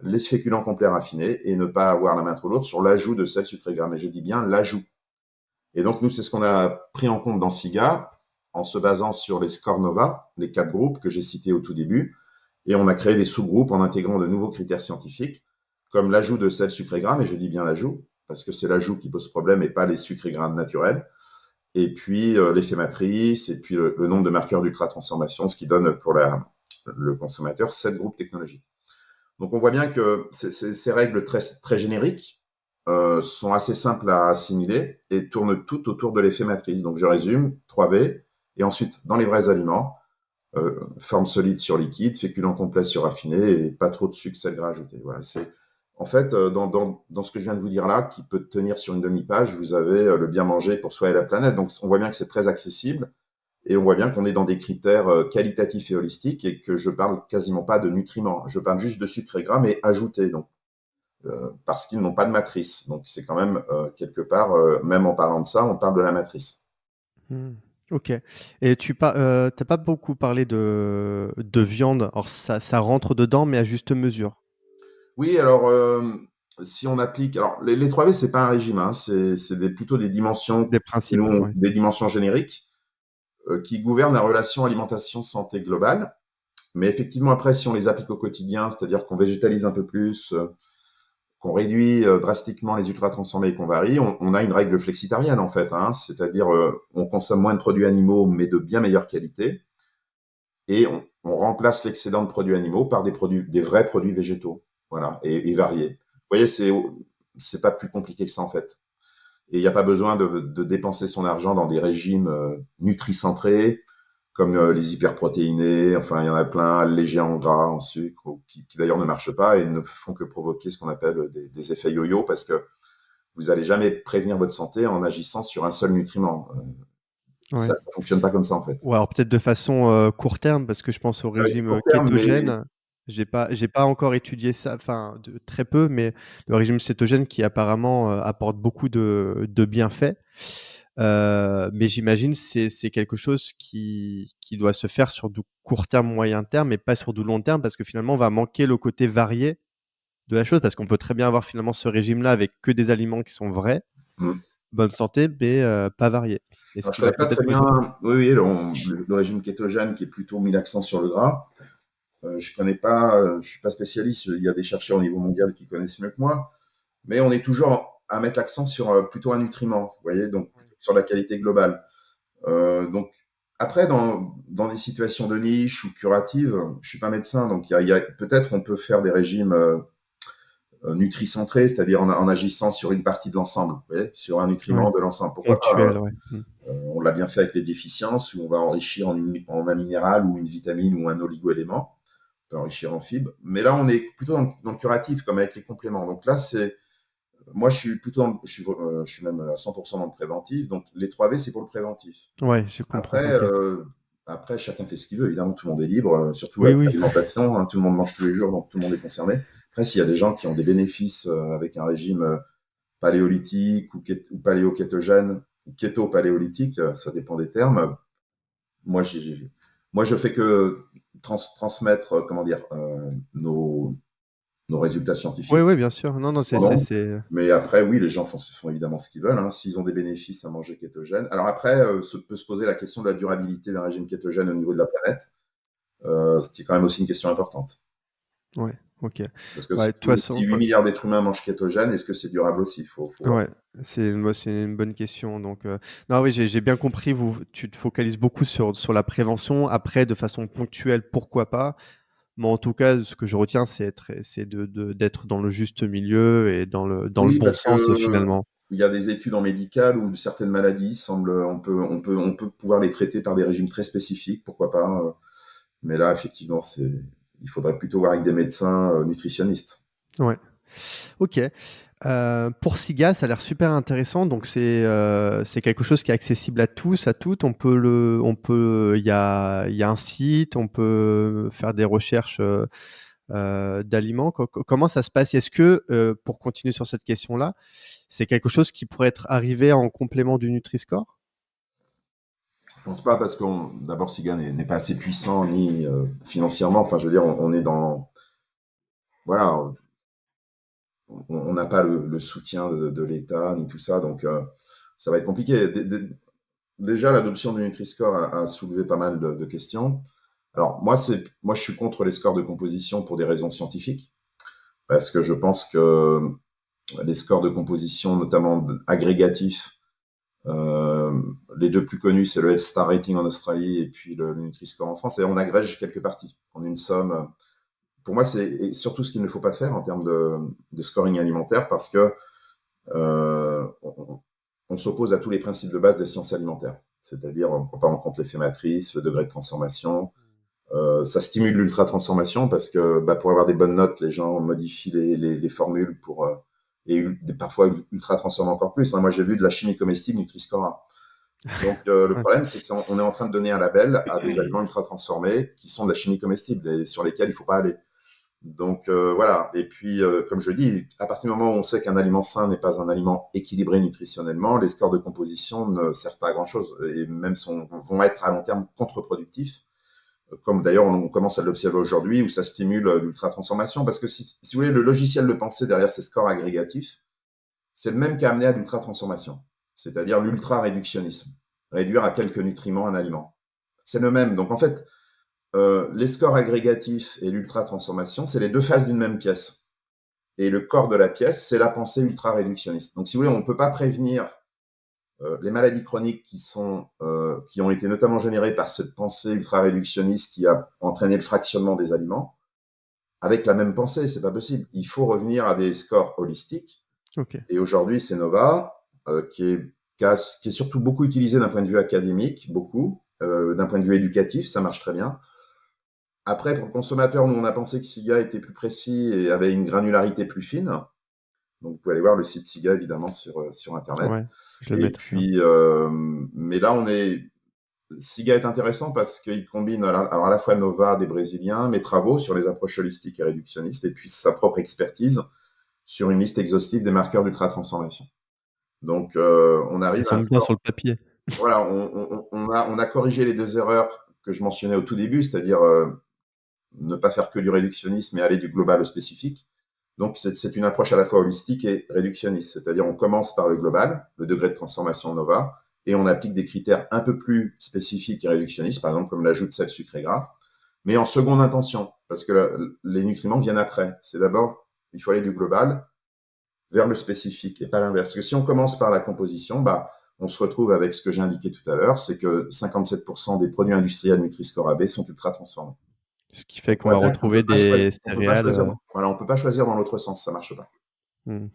les féculents complets raffinés, et ne pas avoir la main trop lourde sur l'ajout de sel, sucre et gras. Mais je dis bien l'ajout. Et donc, nous, c'est ce qu'on a pris en compte dans SIGA, en se basant sur les scores NOVA, les 4 groupes que j'ai cités au tout début, et on a créé des sous-groupes en intégrant de nouveaux critères scientifiques, comme l'ajout de sel, sucre et gras, mais je dis bien l'ajout, parce que c'est l'ajout qui pose problème et pas les sucres et gras naturels, et puis l'effet matrice, et puis le nombre de marqueurs d'ultra-transformation, ce qui donne pour le consommateur 7 groupes technologiques. Donc on voit bien que ces règles très, très génériques sont assez simples à assimiler et tournent toutes autour de l'effet matrice. Donc je résume, 3V, et ensuite dans les vrais aliments, forme solide sur liquide, féculent complet sur raffiné et pas trop de sucre, sel, gras ajouté. Voilà, c'est en fait dans ce que je viens de vous dire là, qui peut tenir sur une demi-page, vous avez le bien manger pour soi et la planète. Donc on voit bien que c'est très accessible et on voit bien qu'on est dans des critères qualitatifs et holistiques et que je parle quasiment pas de nutriments. Je parle juste de sucre et gras, mais ajoutés, donc parce qu'ils n'ont pas de matrice. Donc c'est quand même quelque part, même en parlant de ça, on parle de la matrice. Mmh. OK, et tu n'as pas beaucoup parlé de viande. Alors ça rentre dedans, mais à juste mesure? Oui, alors si on applique, alors les 3V, c'est pas un régime, hein, plutôt des dimensions, Des principes, ouais. des dimensions génériques qui gouvernent la relation alimentation-santé globale. Mais effectivement, après, si on les applique au quotidien, c'est-à-dire qu'on végétalise un peu plus, qu'on réduit drastiquement les ultra-transformés et qu'on varie, on a une règle flexitarienne en fait, hein, c'est-à-dire on consomme moins de produits animaux mais de bien meilleure qualité et on remplace l'excédent de produits animaux par des vrais produits végétaux, voilà, et variés. Vous voyez, c'est pas plus compliqué que ça en fait. Et il n'y a pas besoin de dépenser son argent dans des régimes nutricentrés, comme les hyperprotéinés, enfin il y en a plein, légers en gras, en sucre, qui d'ailleurs ne marchent pas et ne font que provoquer ce qu'on appelle des effets yo-yo, parce que vous n'allez jamais prévenir votre santé en agissant sur un seul nutriment. Ça Ouais. ne fonctionne pas comme ça en fait. Ou alors peut-être de façon, court terme, parce que je pense au Ça va être du régime, court terme, mais kétogène. J'ai pas encore étudié ça, enfin de très peu, mais le régime cétogène qui apparemment, apporte beaucoup de bienfaits. Mais j'imagine c'est quelque chose qui doit se faire sur du court terme, moyen terme, et pas sur du long terme, parce que finalement on va manquer le côté varié de la chose, parce qu'on peut très bien avoir finalement ce régime-là avec que des aliments qui sont vrais, hmm. bonne santé, mais pas variés, et ce Alors, je qui va connais pas peut-être très bien. poser. Oui, oui, le régime kétogène qui est plutôt mis l'accent sur le gras. Je connais pas, je suis pas spécialiste. Il y a des chercheurs au niveau mondial qui connaissent mieux que moi, mais on est toujours à mettre l'accent sur plutôt un nutriment, vous voyez, donc plutôt sur la qualité globale. Donc après, dans des situations de niche ou curatives, je suis pas médecin, donc peut-être on peut faire des régimes nutricentrés, c'est-à-dire en agissant sur une partie de l'ensemble, vous voyez, sur un Ouais, nutriment de l'ensemble. Pourquoi pas, ponctuel, ouais. Mmh. on l'a bien fait avec les déficiences, où on va enrichir en un minéral ou une vitamine ou un oligo-élément, on peut enrichir en fibres. Mais là, on est plutôt dans le curatif, comme avec les compléments. Donc là, moi, je suis plutôt, je suis même à 100% dans le préventif. Donc les 3V, c'est pour le préventif. Ouais, je comprends, Après, OK. après, chacun fait ce qu'il veut. Évidemment, tout le monde est libre, surtout Oui, avec oui. l'alimentation, hein, tout le monde mange tous les jours, donc tout le monde est concerné. Après, s'il y a des gens qui ont des bénéfices avec un régime paléolithique ou paléo-kétogène, ou kéto-paléolithique, ça dépend des termes. Moi, moi je fais que transmettre, comment dire, nos résultats Oui, scientifiques. oui, bien sûr. Non, non, Pardon. c'est Mais après, oui, les gens font évidemment ce qu'ils veulent, hein, s'ils ont des bénéfices à manger kétogène. Alors après, peut se poser la question de la durabilité d'un régime kétogène au niveau de la planète, ce qui est quand même aussi une question importante. ouais, OK. Parce que Ouais, de toute si façon, 8 milliards d'êtres humains mangent kétogène, est-ce que c'est durable aussi? Faut voir. ouais, c'est une bonne question, donc non, oui, j'ai bien compris, tu te focalises beaucoup sur la prévention. Après, de façon ponctuelle, pourquoi pas? Mais en tout cas, ce que je retiens, c'est d'être dans le juste milieu et dans le Oui, bon parce que sens, finalement. il y a des études en médical où certaines maladies semblent, on peut pouvoir les traiter par des régimes très spécifiques, pourquoi pas. Mais là, effectivement, il faudrait plutôt voir avec des médecins nutritionnistes. Ouais. OK. Pour Siga, ça a l'air super intéressant. Donc c'est quelque chose qui est accessible à tous, à toutes. Il y a un site, on peut faire des recherches d'aliments. Comment ça se passe? Est-ce que, pour continuer sur cette question-là, c'est quelque chose qui pourrait être arrivé en complément du Nutri-Score? Je pense pas parce d'abord, Siga n'est pas assez puissant ni financièrement. Enfin, je veux dire, on est voilà, on n'a pas le soutien de l'État ni tout ça, donc ça va être compliqué. Déjà, l'adoption du Nutri-Score a soulevé pas mal de questions. Alors, moi, je suis contre les scores de composition pour des raisons scientifiques, parce que je pense que les scores de composition, notamment agrégatifs, euh, les deux plus connus, c'est le Health Star Rating en Australie et puis le Nutri-Score en France. Et on agrège quelques parties. On a une somme. Pour moi, c'est surtout ce qu'il ne faut pas faire en termes de scoring alimentaire parce que on s'oppose à tous les principes de base des sciences alimentaires. C'est-à-dire, on ne prend pas en compte l'effet matrice, le degré de transformation. Ça stimule l'ultra-transformation parce que pour avoir des bonnes notes, les gens modifient les formules pour, et parfois ultra-transformer encore plus. Moi, j'ai vu de la chimie comestible Nutri-Score A. Donc, le problème, c'est qu'on est en train de donner un label à des aliments ultra-transformés qui sont de la chimie comestible et sur lesquels il ne faut pas aller. Donc voilà, et puis comme je dis, à partir du moment où on sait qu'un aliment sain n'est pas un aliment équilibré nutritionnellement, les scores de composition ne servent pas à grand-chose et même vont être à long terme contre-productifs, comme d'ailleurs on commence à l'observer aujourd'hui où ça stimule l'ultra-transformation, parce que si vous voulez, le logiciel de pensée derrière ces scores agrégatifs, c'est le même qui a amené à l'ultra-transformation, c'est-à-dire l'ultra-réductionnisme, réduire à quelques nutriments un aliment. C'est le même, donc en fait, les scores agrégatifs et l'ultra-transformation, c'est les deux faces d'une même pièce. Et le corps de la pièce, c'est la pensée ultra-réductionniste. Donc, si vous voulez, on ne peut pas prévenir les maladies chroniques qui ont été notamment générées par cette pensée ultra-réductionniste qui a entraîné le fractionnement des aliments avec la même pensée. C'est pas possible. Il faut revenir à des scores holistiques. Ok. Et aujourd'hui, c'est Nova, qui est surtout beaucoup utilisé d'un point de vue académique, beaucoup. D'un point de vue éducatif, ça marche très bien. Après, pour le consommateur, nous, on a pensé que SIGA était plus précis et avait une granularité plus fine. Donc, vous pouvez aller voir le site SIGA, évidemment, sur Internet. Ouais, je le Et mettrai. puis, mais là, SIGA est intéressant parce qu'il combine alors à la fois Nova des Brésiliens, mes travaux sur les approches holistiques et réductionnistes, et puis sa propre expertise sur une liste exhaustive des marqueurs d'ultra-transformation. Donc, on Ça arrive à un semble bien score. sur le papier. Voilà, on a corrigé les deux erreurs que je mentionnais au tout début, c'est-à-dire ne pas faire que du réductionnisme et aller du global au spécifique. Donc, c'est une approche à la fois holistique et réductionniste. C'est-à-dire, on commence par le global, le degré de transformation Nova, et on applique des critères un peu plus spécifiques et réductionnistes, par exemple, comme l'ajout de sel, sucre et gras, mais en seconde intention, parce que les nutriments viennent après. C'est d'abord, il faut aller du global vers le spécifique et pas l'inverse. Parce que si on commence par la composition, on se retrouve avec ce que j'ai indiqué tout à l'heure, c'est que 57% des produits industriels Nutri-Score AB sont ultra transformés. Ce qui fait Donc, qu'on va on retrouver peut pas choisir, des on peut pas céréales. choisir. Voilà, on peut pas choisir dans l'autre sens, ça marche pas. Hmm.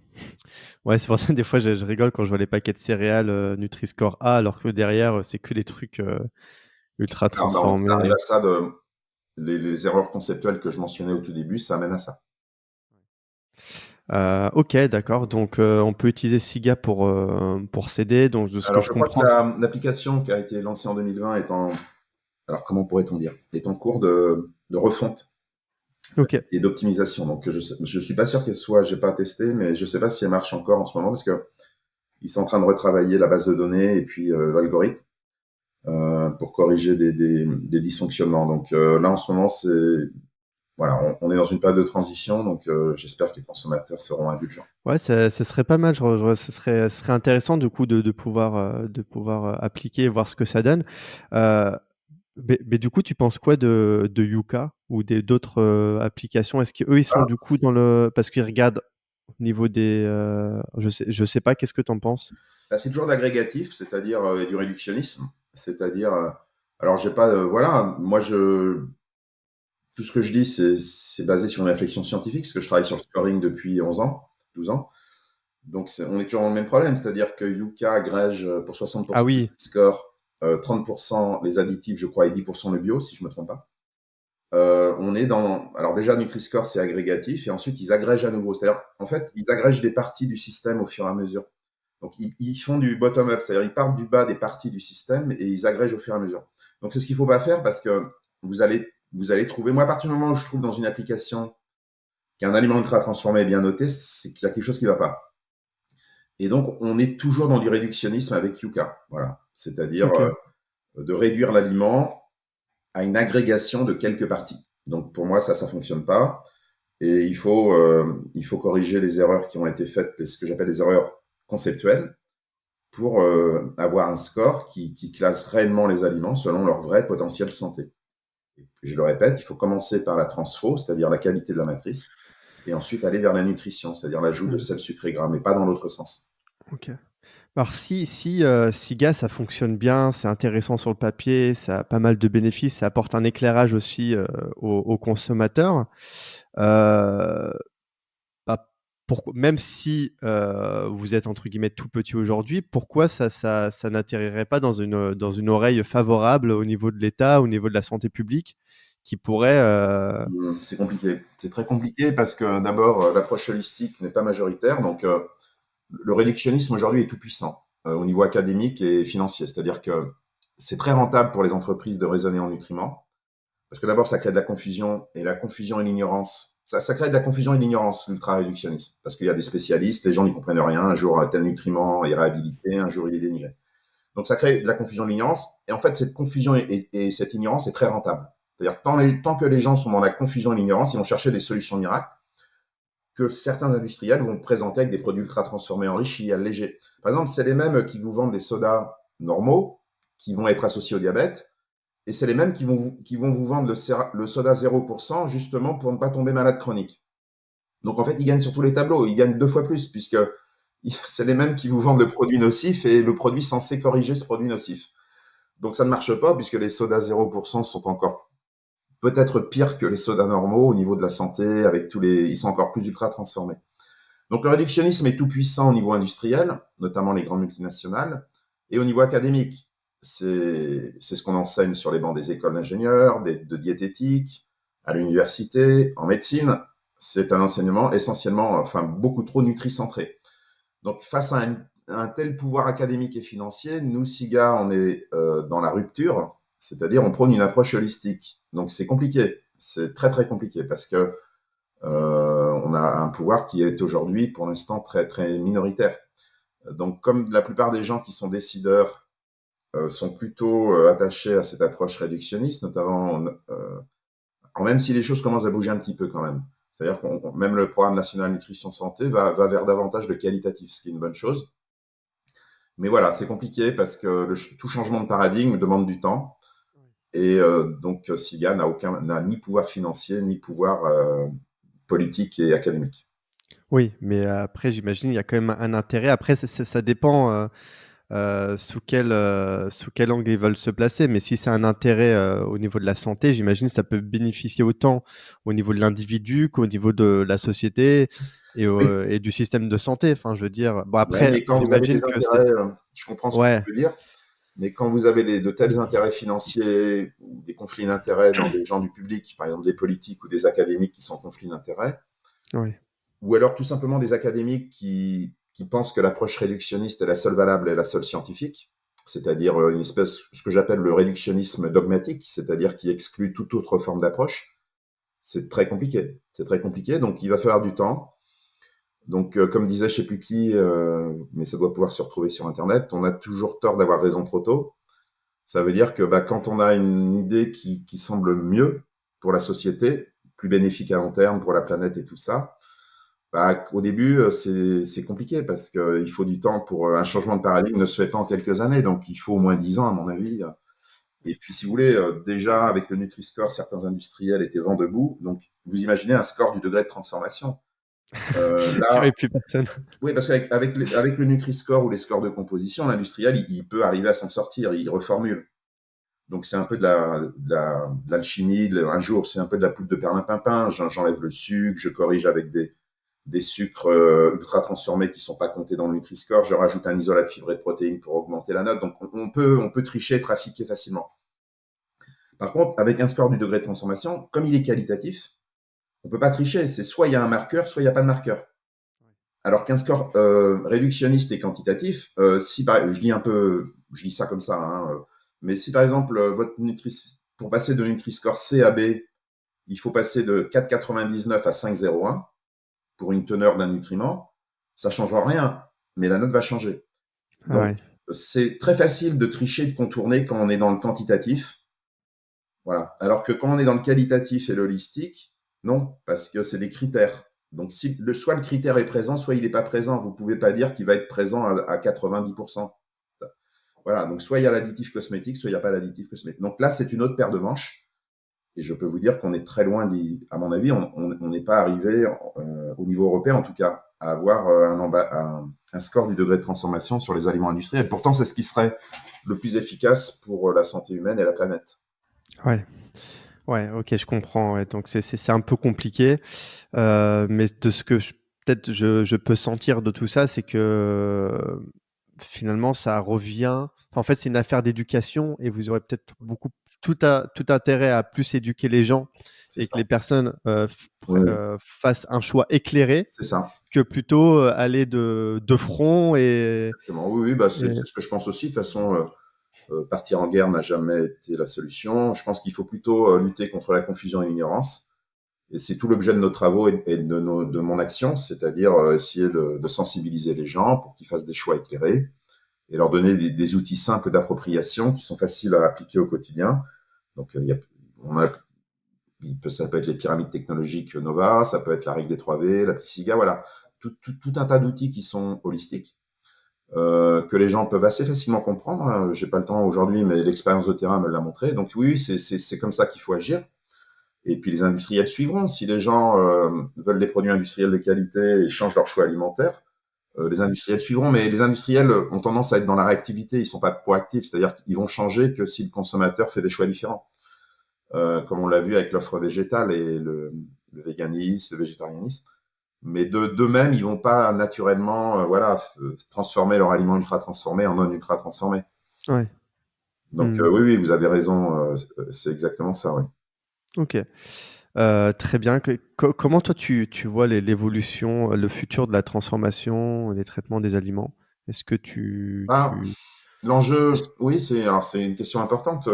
Ouais, c'est pour ça des fois je rigole quand je vois les paquets de céréales Nutri-Score A, alors que derrière c'est que les trucs ultra Alors, ça arrive transformés. à ça les erreurs conceptuelles que je mentionnais au tout début, ça amène à ça. Ok, d'accord. Donc on peut utiliser SIGA pour s'aider. Donc de ce que Alors, je je crois que comprends. l'application qui a été lancée en 2020 alors comment pourrait-on dire, est en cours de refonte Ok. et d'optimisation. Donc, je suis pas sûr qu'elle soit, j'ai pas testé, mais je sais pas si elle marche encore en ce moment parce que ils sont en train de retravailler la base de données et puis l'algorithme pour corriger des dysfonctionnements. Donc là, en ce moment, voilà, on est dans une période de transition, donc j'espère que les consommateurs seront indulgents. Ouais, ça serait pas mal. Ce serait intéressant du coup de pouvoir appliquer et voir ce que ça donne. Euh, mais du coup, tu penses quoi de Yuka ou d'autres applications? Est-ce qu'eux, ils sont Ah, du coup parce qu'ils regardent au niveau des. Je sais pas, qu'est-ce que tu en penses? c'est toujours de l'agrégatif, c'est-à-dire du réductionnisme, c'est-à-dire, alors j'ai pas, voilà, tout ce que je dis, c'est basé sur une réflexion scientifique, parce que je travaille sur le scoring depuis 11 ans, 12 ans. Donc, on est toujours dans le même problème, c'est-à-dire que Yuka agrège pour Ah 60% du oui, score, 30% les additifs, je crois, et 10% le bio, si je me trompe pas. On est alors déjà, Nutri-Score, c'est agrégatif, et ensuite, ils agrègent à nouveau. C'est-à-dire, en fait, ils agrègent des parties du système au fur et à mesure. Donc, ils font du bottom-up, c'est-à-dire, ils partent du bas des parties du système et ils agrègent au fur et à mesure. Donc, c'est ce qu'il ne faut pas faire parce que vous allez trouver, moi, à partir du moment où je trouve dans une application qu'un aliment ultra transformé est bien noté, c'est qu'il y a quelque chose qui ne va pas. Et donc, on est toujours dans du réductionnisme avec Yuka. Voilà. C'est-à-dire ok. de réduire l'aliment à une agrégation de quelques parties. Donc, pour moi, ça ne fonctionne pas. Et il faut corriger les erreurs qui ont été faites, ce que j'appelle les erreurs conceptuelles, pour avoir un score qui classe réellement les aliments selon leur vrai potentiel santé. Et je le répète, il faut commencer par la transfo, c'est-à-dire la qualité de la matrice, et ensuite aller vers la nutrition, c'est-à-dire l'ajout de Hmm, sel, sucre et gras, mais pas dans l'autre sens. ok. Alors si GAS, ça fonctionne bien, c'est intéressant sur le papier, ça a pas mal de bénéfices, ça apporte un éclairage aussi, aux consommateurs. Heu, Bah, même si, vous êtes entre guillemets «tout petit» aujourd'hui, pourquoi ça n'atterrirait pas dans une oreille favorable au niveau de l'État, au niveau de la santé publique qui pourrait, C'est compliqué. C'est très compliqué parce que d'abord, l'approche holistique n'est pas majoritaire. Donc, le réductionnisme aujourd'hui est tout puissant au niveau académique et financier. C'est-à-dire que c'est très rentable pour les entreprises de raisonner en nutriments. Parce que d'abord, ça crée de la confusion, et la confusion et l'ignorance, ça crée de la confusion et de l'ignorance, l'ultra-réductionnisme. Parce qu'il y a des spécialistes, les gens n'y comprennent rien. Un jour, un tel nutriment est réhabilité, un jour, il est dénigré. Donc, ça crée de la confusion et de l'ignorance. Et en fait, cette confusion et cette ignorance est très rentable. C'est-à-dire, tant que les gens sont dans la confusion et l'ignorance, ils vont chercher des solutions miracles que certains industriels vont présenter avec des produits ultra transformés, enrichis, allégés. Par exemple, c'est les mêmes qui vous vendent des sodas normaux, qui vont être associés au diabète, et c'est les mêmes qui vont vous vendre le soda 0% justement pour ne pas tomber malade chronique. Donc en fait, ils gagnent sur tous les tableaux. Ils gagnent deux fois plus, puisque c'est les mêmes qui vous vendent le produit nocif et le produit censé corriger ce produit nocif. Donc ça ne marche pas, puisque les sodas 0% sont encore peut-être pires que les sodas normaux au niveau de la santé, avec ils sont encore plus ultra transformés. Donc le réductionnisme est tout puissant au niveau industriel, notamment les grandes multinationales, et au niveau académique. C'est ce qu'on enseigne sur les bancs des écoles d'ingénieurs, de diététique, à l'université, en médecine. C'est un enseignement essentiellement, enfin beaucoup trop nutricentré. Donc face à un tel pouvoir académique et financier, nous, SIGA, on est dans la rupture, c'est-à-dire on prône une approche holistique. Donc c'est compliqué, c'est très très compliqué, parce que on a un pouvoir qui est aujourd'hui, pour l'instant, très, très minoritaire. Donc, comme la plupart des gens qui sont décideurs sont plutôt attachés à cette approche réductionniste, notamment, même si les choses commencent à bouger un petit peu quand même. C'est-à-dire que même le programme national nutrition santé va vers davantage de qualitatif, ce qui est une bonne chose. Mais voilà, c'est compliqué parce que tout changement de paradigme demande du temps. Et donc, SIGA n'a ni pouvoir financier, ni pouvoir politique et académique. oui, mais après j'imagine il y a quand même un intérêt. Après ça dépend, sous quel angle ils veulent se placer. Mais si c'est un intérêt au niveau de la santé, j'imagine que ça peut bénéficier autant au niveau de l'individu qu'au niveau de la société Oui, et du système de santé. Enfin, je veux dire, bon ouais, après, mais quand vous avez j'imagine des que c'est, intérêts, je comprends ce que tu ouais, veux dire, mais quand vous avez de tels intérêts financiers ou des conflits d'intérêts dans des gens du public, par exemple des politiques ou des académiques qui sont en conflit d'intérêts, ouais, ou alors tout simplement des académiques qui pensent que l'approche réductionniste est la seule valable et la seule scientifique, c'est-à-dire une espèce, ce que j'appelle le réductionnisme dogmatique, c'est-à-dire qui exclut toute autre forme d'approche, c'est très compliqué. C'est très compliqué, donc il va falloir du temps. Donc, comme disait je sais plus qui, mais ça doit pouvoir se retrouver sur Internet, on a toujours tort d'avoir raison trop tôt. Ça veut dire que bah, quand on a une idée qui semble mieux pour la société, plus bénéfique à long terme pour la planète et tout ça, bah, au début, c'est compliqué parce qu'il faut du temps pour un changement de paradigme ne se fait pas en quelques années, donc il faut au moins 10 ans à mon avis. Et puis, si vous voulez, déjà avec le Nutri-Score, certains industriels étaient vent debout. Donc, vous imaginez un score du degré de transformation. il y Là, aurait plus personne. oui, parce avec le Nutri-Score ou les scores de composition, l'industriel, il peut arriver à s'en sortir, il reformule. Donc c'est un peu de l'alchimie, un jour c'est un peu de la poudre de perlimpinpin, j'enlève le sucre, je corrige avec des sucres ultra transformés qui ne sont pas comptés dans le Nutri-Score, je rajoute un isolat de fibres et de protéines pour augmenter la note. Donc on peut tricher, trafiquer facilement. Par contre, avec un score du degré de transformation, comme il est qualitatif, on ne peut pas tricher. C'est soit il y a un marqueur, soit il n'y a pas de marqueur. Alors qu'un score réductionniste et quantitatif, je dis ça comme ça, hein, mais si par exemple pour passer de Nutri-Score C à B, il faut passer de 4,99 à 5,01 pour une teneur d'un nutriment, ça ne changera rien, mais la note va changer. Ah Donc ouais. c'est très facile de tricher, de contourner quand on est dans le quantitatif, voilà. Alors que quand on est dans le qualitatif et l'holistique, non, parce que c'est des critères. Donc, si soit le critère est présent, soit il n'est pas présent. Vous ne pouvez pas dire qu'il va être présent à 90%. Voilà, donc soit il y a l'additif cosmétique, soit il n'y a pas l'additif cosmétique. Donc là, c'est une autre paire de manches. Et je peux vous dire qu'on est très loin à mon avis, on n'est pas arrivé au niveau européen en tout cas à avoir un score du degré de transformation sur les aliments industriels. Pourtant, c'est ce qui serait le plus efficace pour la santé humaine et la planète. Ouais, ouais, OK, je comprends, ouais, donc c'est un peu compliqué, mais de ce que peut-être je peux sentir de tout ça, c'est que, finalement, ça revient en fait, c'est une affaire d'éducation et vous aurez peut-être beaucoup tout intérêt à plus éduquer les gens C'est et que ça. les personnes, Oui, oui, fassent un choix éclairé c'est ça. que plutôt, aller de front Exactement. Oui, oui, bah, et c'est ce que je pense aussi. De toute façon, partir en guerre n'a jamais été la solution. Je pense qu'il faut plutôt lutter contre la confusion et l'ignorance. Et c'est tout l'objet de nos travaux et de mon action, c'est-à-dire essayer de sensibiliser les gens pour qu'ils fassent des choix éclairés et leur donner des outils simples d'appropriation qui sont faciles à appliquer au quotidien. Donc, on a, ça peut être les pyramides technologiques Nova, ça peut être la règle des 3V, la Psyga, voilà. Tout un tas d'outils qui sont holistiques, que les gens peuvent assez facilement comprendre, hein. J'ai pas le temps aujourd'hui, mais l'expérience de terrain me l'a montré. Donc oui, c'est comme ça qu'il faut agir. Et puis les industriels suivront. Si les gens veulent des produits industriels de qualité et changent leur choix alimentaire, les industriels suivront. Mais les industriels ont tendance à être dans la réactivité. Ils sont pas proactifs, c'est-à-dire qu'ils vont changer que si le consommateur fait des choix différents. Comme on l'a vu avec l'offre végétale et le véganisme, le végétarianisme. Mais d'eux-mêmes, ils vont pas naturellement, voilà, transformer leur aliment ultra transformé en non ultra transformé. ouais. Donc Mmh. oui, oui, vous avez raison. C'est exactement ça, oui. OK. Très bien. Comment toi tu vois l'évolution, le futur de la transformation et des traitements des aliments? Est-ce que Ah, est-ce l'enjeu, oui, c'est une question importante.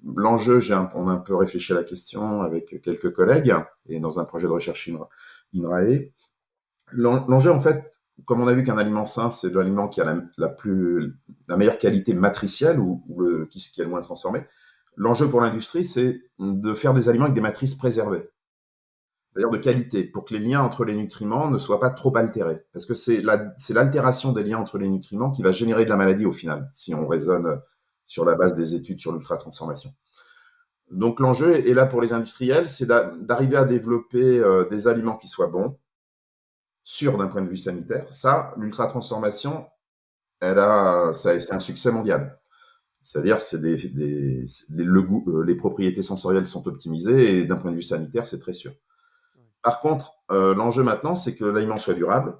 L'enjeu, on a un peu réfléchi à la question avec quelques collègues et dans un projet de recherche INRAE. L'enjeu, en fait, comme on a vu qu'un aliment sain, c'est de l'aliment qui a la meilleure qualité matricielle ou qui est le moins transformé. L'enjeu pour l'industrie, c'est de faire des aliments avec des matrices préservées, c'est-à-dire de qualité, pour que les liens entre les nutriments ne soient pas trop altérés. Parce que c'est l'altération des liens entre les nutriments qui va générer de la maladie au final, si on raisonne sur la base des études sur l'ultra-transformation. Donc l'enjeu est là pour les industriels, c'est d'arriver à développer des aliments qui soient bons, sûrs d'un point de vue sanitaire. Ça, l'ultra-transformation, c'est un succès mondial. C'est-à-dire, le goût, les propriétés sensorielles sont optimisées et d'un point de vue sanitaire, c'est très sûr. Par contre, l'enjeu maintenant, c'est que l'aliment soit durable,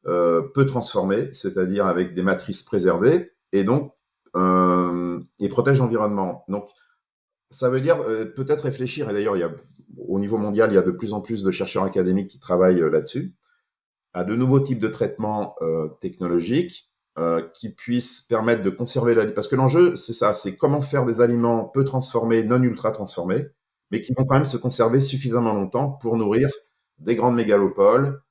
peu transformé, c'est-à-dire avec des matrices préservées, et donc et protège l'environnement. Donc, ça veut dire peut-être réfléchir, et d'ailleurs, au niveau mondial, il y a de plus en plus de chercheurs académiques qui travaillent là-dessus, à de nouveaux types de traitements technologiques qui puissent permettre de conserver l'aliment. Parce que l'enjeu, c'est ça, c'est comment faire des aliments peu transformés, non ultra transformés, mais qui vont quand même se conserver suffisamment longtemps pour nourrir des grandes mégalopoles,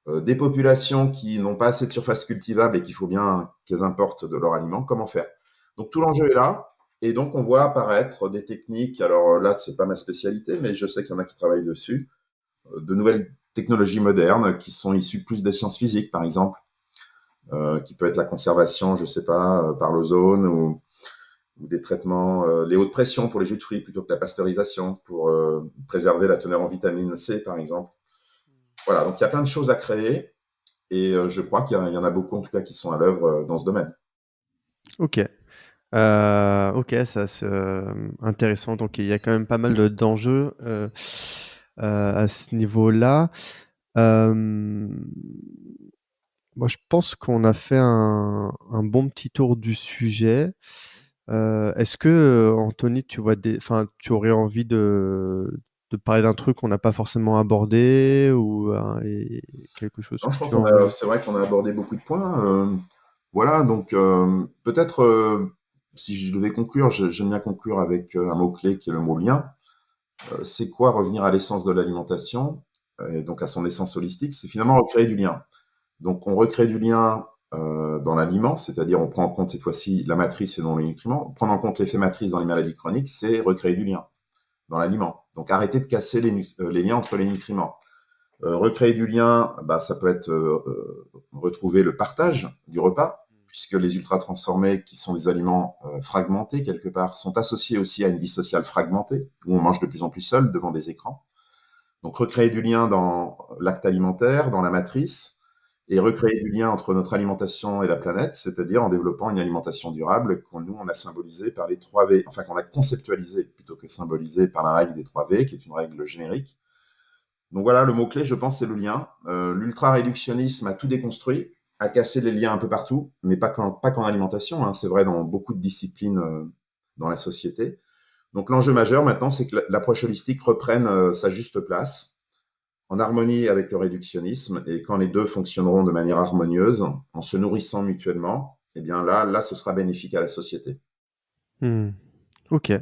des populations qui n'ont pas assez de surface cultivable et qu'il faut bien qu'elles importent de leurs aliments. Comment faire? Donc tout l'enjeu est là. Et donc on voit apparaître des techniques. Alors là, c'est pas ma spécialité, mais je sais qu'il y en a qui travaillent dessus, de nouvelles technologies modernes qui sont issues plus des sciences physiques, par exemple, qui peut être la conservation, je sais pas, par l'ozone ou des traitements, les hautes pressions pour les jus de fruits plutôt que la pasteurisation pour préserver la teneur en vitamine C, par exemple. Voilà, donc il y a plein de choses à créer et je crois qu'il y en a beaucoup en tout cas qui sont à l'œuvre dans ce domaine. OK. OK, ça c'est, intéressant. Donc il y a quand même pas mal d'enjeux, à ce niveau-là. Hem, Moi je pense qu'on a fait un bon petit tour du sujet. Est-ce que, Anthony, tu aurais envie de parler d'un truc qu'on n'a pas forcément abordé ou, et quelque chose Non, que je crois tu as envie? c'est vrai qu'on a abordé beaucoup de points. Voilà, donc peut-être si je devais conclure, j'aime bien conclure avec un mot-clé qui est le mot lien. C'est quoi revenir à l'essence de l'alimentation et donc à son essence holistique? C'est finalement recréer du lien. Donc on recrée du lien dans l'aliment, c'est-à-dire on prend en compte cette fois-ci la matrice et non les nutriments. Prendre en compte l'effet matrice dans les maladies chroniques, c'est recréer du lien dans l'aliment. Donc arrêter de casser les liens entre les nutriments. Recréer du lien, bah, ça peut être retrouver le partage du repas. puisque les ultra-transformés, qui sont des aliments fragmentés quelque part, sont associés aussi à une vie sociale fragmentée, où on mange de plus en plus seul devant des écrans. Donc recréer du lien dans l'acte alimentaire, dans la matrice, et recréer du lien entre notre alimentation et la planète, c'est-à-dire en développant une alimentation durable nous, on a symbolisé par les 3 V, enfin qu'on a conceptualisé plutôt que symbolisé par la règle des 3 V, qui est une règle générique. Donc voilà, le mot-clé, je pense, c'est le lien. L'ultra-réductionnisme a tout déconstruit, a cassé les liens un peu partout, mais pas qu'en alimentation, hein, c'est vrai dans beaucoup de disciplines dans la société. Donc l'enjeu majeur maintenant, c'est que l'approche holistique reprenne sa juste place, en harmonie avec le réductionnisme, et quand les deux fonctionneront de manière harmonieuse, en se nourrissant mutuellement, eh bien là, ce sera bénéfique à la société. Mmh. OK,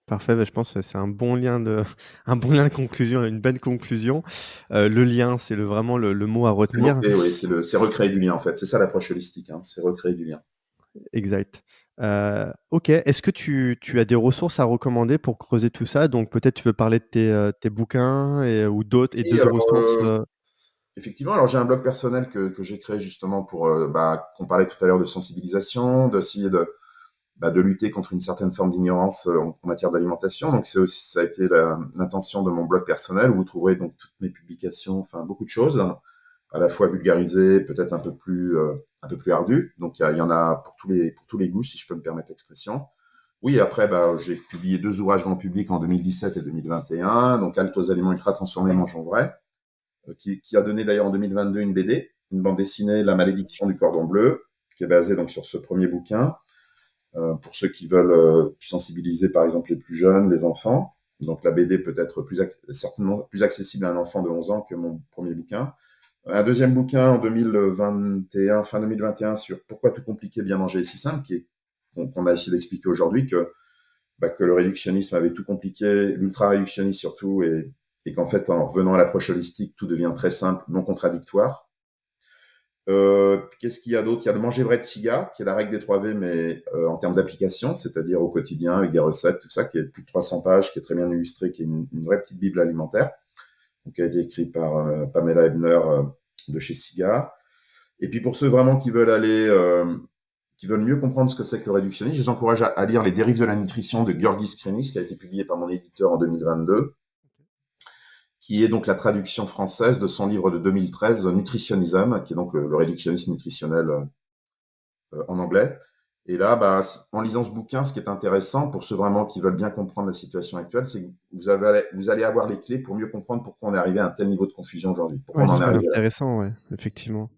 parfait. Bah, je pense que c'est un bon lien de un bon lien de conclusion, une belle conclusion. Le lien, c'est vraiment le mot à C'est le retenir. mot-clé, oui, c'est recréer du lien en fait. C'est ça l'approche holistique, hein, c'est recréer du lien. Exact. OK. Est-ce que tu as des ressources à recommander pour creuser tout ça? Donc peut-être tu veux parler de tes bouquins ou d'autres et Et d'autres alors, ressources, effectivement, alors j'ai un blog personnel que j'ai créé justement pour, qu'on parlait tout à l'heure de sensibilisation, d'essayer de lutter contre une certaine forme d'ignorance en matière d'alimentation. Donc ça a été l'intention de mon blog personnel où vous trouverez donc toutes mes publications, enfin beaucoup de choses, hein, à la fois vulgarisées, peut-être un peu plus ardues. Donc il y en a pour tous les goûts, si je peux me permettre l'expression. Oui, après, j'ai publié 2 ouvrages grand public en 2017 et 2021. Donc Halte aux aliments ultra transformés, mangeons vrai, qui a donné d'ailleurs en 2022 une BD, une bande dessinée, La malédiction du cordon bleu, qui est basée donc sur ce premier bouquin, pour ceux qui veulent sensibiliser par exemple les plus jeunes, les enfants. Donc la BD peut être certainement plus accessible à un enfant de 11 ans que mon premier bouquin. Un deuxième bouquin en 2021, fin 2021, sur Pourquoi tout compliquer, bien manger et si simple, qu'on a essayé d'expliquer aujourd'hui que le réductionnisme avait tout compliqué, l'ultra-réductionnisme surtout, et qu'en fait, en revenant à l'approche holistique, tout devient très simple, non contradictoire. Qu'est-ce qu'il y a d'autre? Il y a le manger vrai de SIGA, qui est la règle des 3 V, mais en termes d'application, c'est-à-dire au quotidien, avec des recettes, tout ça, qui est plus de 300 pages, qui est très bien illustré, qui est une vraie petite bible alimentaire, donc, qui a été écrit par Pamela Ebner de chez SIGA. Et puis pour ceux vraiment qui veulent mieux comprendre ce que c'est que le réductionnisme, je les encourage à lire Les dérives de la nutrition de Georgis Skrinis, qui a été publié par mon éditeur en 2022, qui est donc la traduction française de son livre de 2013, Nutritionism, qui est donc le réductionnisme nutritionnel en anglais. Et là, en lisant ce bouquin, ce qui est intéressant pour ceux vraiment qui veulent bien comprendre la situation actuelle, c'est que vous allez avoir les clés pour mieux comprendre pourquoi on est arrivé à un tel niveau de confusion aujourd'hui, pourquoi ouais, on en est c'est arrivé là. intéressant, ouais, effectivement.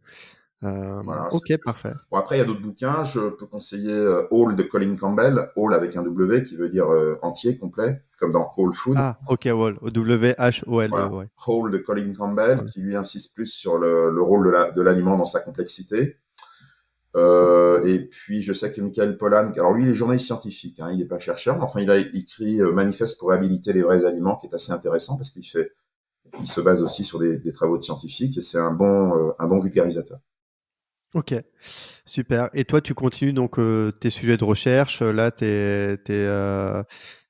Voilà, c'est OK, ce que je... parfait. Bon, après, il y a d'autres bouquins. Je peux conseiller Whole de Colin Campbell, Whole avec un W qui veut dire entier, complet, comme dans Whole Food. Ah, OK, Whole, W-H-O-L-E, Voilà. ouais. Whole de Colin Campbell, Ouais. qui lui insiste plus sur le rôle de l'aliment dans sa complexité. Et puis, je sais que Michael Pollan, alors lui, il est journaliste scientifique, hein, il n'est pas chercheur, mais enfin, il a écrit Manifeste pour réhabiliter les vrais aliments, qui est assez intéressant parce il se base aussi sur des travaux de scientifiques et c'est un bon vulgarisateur. OK, super. Et toi, tu continues donc tes sujets de recherche, là, tu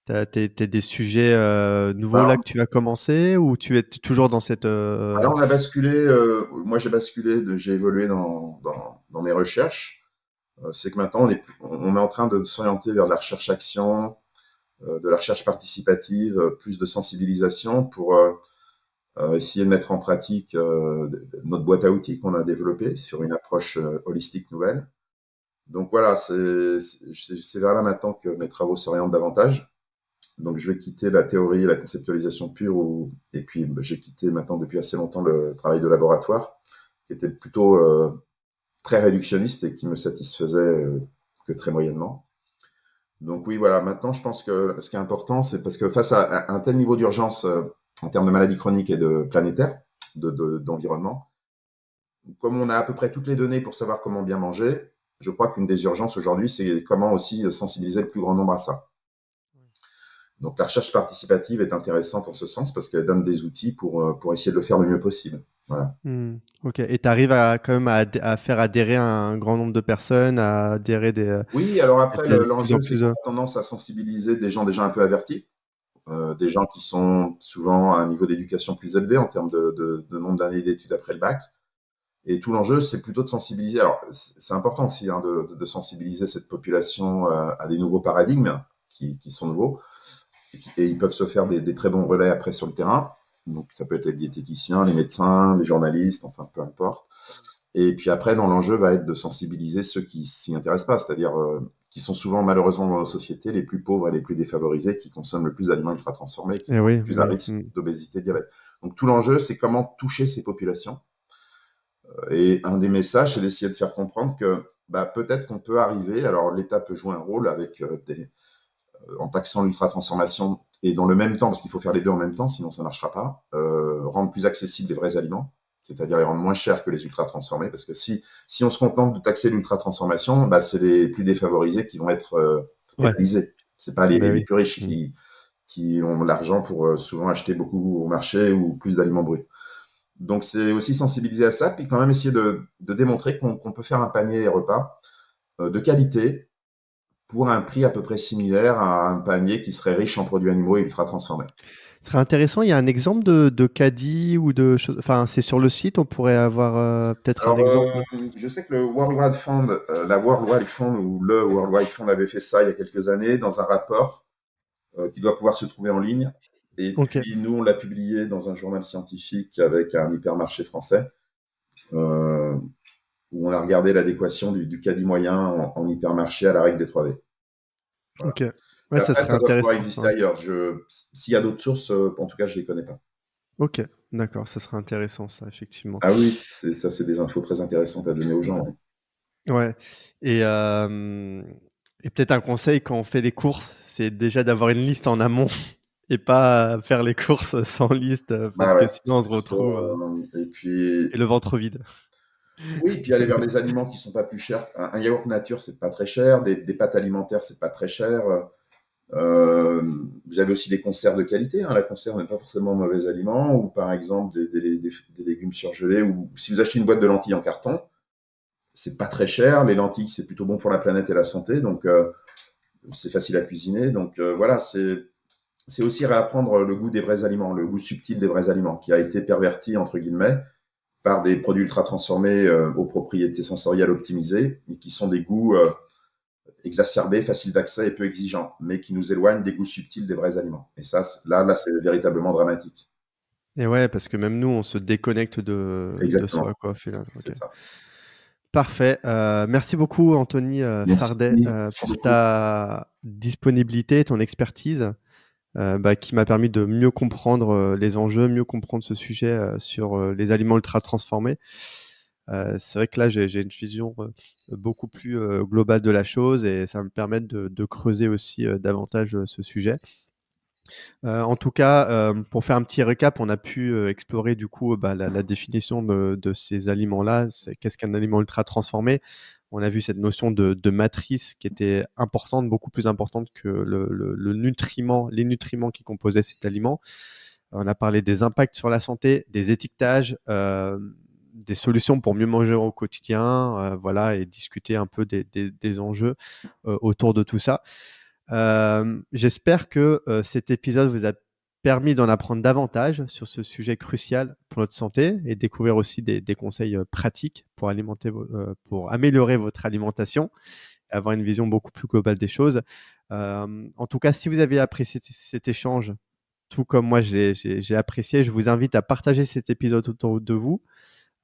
des sujets, nouveaux là Alors, que tu as commencé ou tu es toujours dans cette, alors on a basculé, moi j'ai basculé, j'ai évolué dans mes recherches. C'est que maintenant on est en train de s'orienter vers de la recherche-action, de la recherche participative, plus de sensibilisation pour essayer de mettre en pratique notre boîte à outils qu'on a développée sur une approche holistique nouvelle. Donc voilà, c'est vers là maintenant que mes travaux s'orientent davantage. Donc je vais quitter la théorie et la conceptualisation pure, et puis j'ai quitté maintenant depuis assez longtemps le travail de laboratoire, qui était plutôt très réductionniste et qui me satisfaisait que très moyennement. Donc oui, voilà, maintenant je pense que ce qui est important, c'est parce que face à un tel niveau d'urgence en termes de maladies chroniques et de planétaire, d'environnement, comme on a à peu près toutes les données pour savoir comment bien manger, je crois qu'une des urgences aujourd'hui, c'est comment aussi sensibiliser le plus grand nombre à ça. Donc la recherche participative est intéressante en ce sens parce qu'elle donne des outils pour essayer de le faire le mieux possible. Voilà. mmh, OK, et tu arrives quand même à faire adhérer un grand nombre de personnes, à adhérer Oui, alors après, de plus en l'enjeu, c'est plus, qu'on a tendance à sensibiliser des gens déjà un peu avertis, des gens qui sont souvent à un niveau d'éducation plus élevé en termes de nombre d'années d'études après le bac. Et tout l'enjeu, c'est plutôt de sensibiliser. Alors, c'est important aussi hein, de sensibiliser cette population à des nouveaux paradigmes qui sont nouveaux. Et ils peuvent se faire des très bons relais après sur le terrain. Donc, ça peut être les diététiciens, les médecins, les journalistes, enfin, peu importe. Et puis après, dans l'enjeu, va être de sensibiliser ceux qui s'y intéressent pas, c'est-à-dire qui sont souvent, malheureusement, dans nos sociétés, les plus pauvres et les plus défavorisés, qui consomment le plus d'aliments ultra transformés, qui Et sont oui, les plus à oui. risque d'obésité, de diabète. Donc, tout l'enjeu, c'est comment toucher ces populations. Et un des messages, c'est d'essayer de faire comprendre que bah, peut-être qu'on peut arriver, alors l'État peut jouer un rôle avec en taxant l'ultra-transformation et dans le même temps, parce qu'il faut faire les deux en même temps, sinon ça ne marchera pas, rendre plus accessibles les vrais aliments, c'est-à-dire les rendre moins chers que les ultra-transformés, parce que si on se contente de taxer l'ultra-transformation, bah, c'est les plus défavorisés qui vont être Ouais, pénalisés. C'est pas bah les oui. plus riches Mm. qui ont l'argent pour souvent acheter beaucoup au marché ou plus d'aliments bruts. Donc c'est aussi sensibiliser à ça, puis quand même essayer de démontrer qu'on peut faire un panier repas de qualité pour un prix à peu près similaire à un panier qui serait riche en produits animaux et ultra transformés. Ce serait intéressant, il y a un exemple de caddie ou de choses. Enfin, c'est sur le site, on pourrait avoir peut-être un Alors, exemple. je sais que le World Wide Fund, la World Wide Fund ou le World Wide Fund avait fait ça il y a quelques années dans un rapport qui doit pouvoir se trouver en ligne. Et Ok. puis nous, on l'a publié dans un journal scientifique avec un hypermarché français euh, où on a regardé l'adéquation du caddie moyen en hypermarché à la règle des 3V. Voilà. Ok. Et Ouais, ça après, serait ça doit pouvoir intéressant, exister ça. ailleurs. S'il y a d'autres sources, en tout cas, je ne les connais pas. Ok, d'accord, ça serait intéressant, ça, effectivement. Ah oui, ça, c'est des infos très intéressantes à donner aux gens. Ouais. Ouais. Ouais. Et, euh, et peut-être un conseil quand on fait des courses, c'est déjà d'avoir une liste en amont et pas faire les courses sans liste Bah parce que ouais, sinon on se c'est sûr. retrouve Et puis, et le ventre vide. oui, puis aller vers des aliments qui sont pas plus chers. Un yaourt nature, c'est pas très cher. Des pâtes alimentaires, c'est pas très cher. Euh, vous avez aussi des conserves de qualité. Hein. La conserve n'est pas forcément un mauvais aliment. Ou par exemple, des légumes surgelés. Ou si vous achetez une boîte de lentilles en carton, c'est pas très cher. Les lentilles, c'est plutôt bon pour la planète et la santé. Donc, c'est facile à cuisiner. Donc, voilà, c'est aussi réapprendre le goût des vrais aliments, le goût subtil des vrais aliments, qui a été perverti, entre guillemets, par des produits ultra transformés aux propriétés sensorielles optimisées, et qui sont des goûts exacerbés, faciles d'accès et peu exigeants, mais qui nous éloignent des goûts subtils des vrais aliments. Et ça, là c'est véritablement dramatique. Et ouais, parce que même nous, on se déconnecte de ce Exactement, à quoi on fait là. Ok. c'est ça. Parfait. Merci beaucoup, Anthony Merci, Fardet, merci pour beaucoup. ta disponibilité, ton expertise. Qui m'a permis de mieux comprendre les enjeux, mieux comprendre ce sujet sur les aliments ultra transformés. C'est vrai que là, j'ai une vision beaucoup plus globale de la chose et ça va me permet de creuser aussi davantage ce sujet. En tout cas, pour faire un petit récap, on a pu explorer du coup la définition de ces aliments-là. Qu'est-ce qu'un aliment ultra transformé? On a vu cette notion de matrice qui était importante, beaucoup plus importante que le nutriment, les nutriments qui composaient cet aliment. On a parlé des impacts sur la santé, des étiquetages, des solutions pour mieux manger au quotidien, voilà, et discuter un peu des enjeux autour de tout ça. J'espère que cet épisode vous a permis d'en apprendre davantage sur ce sujet crucial pour notre santé et découvrir aussi des conseils pratiques pour, pour améliorer votre alimentation et avoir une vision beaucoup plus globale des choses. En tout cas, si vous avez apprécié cet échange, tout comme moi j'ai apprécié, je vous invite à partager cet épisode autour de vous,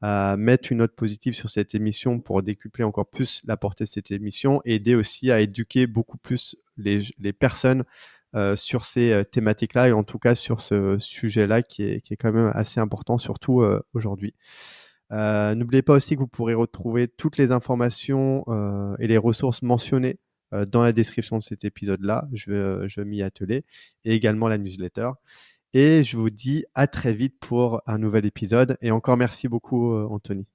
à mettre une note positive sur cette émission pour décupler encore plus la portée de cette émission et aider aussi à éduquer beaucoup plus les personnes sur ces thématiques-là et en tout cas sur ce sujet-là qui est quand même assez important, surtout aujourd'hui. N'oubliez pas aussi que vous pourrez retrouver toutes les informations et les ressources mentionnées dans la description de cet épisode-là. Je vais m'y atteler et également la newsletter. Et je vous dis à très vite pour un nouvel épisode. Et encore merci beaucoup, Anthony.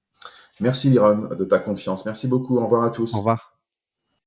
Merci Liron de ta confiance. Merci beaucoup. Au revoir à Au tous. revoir.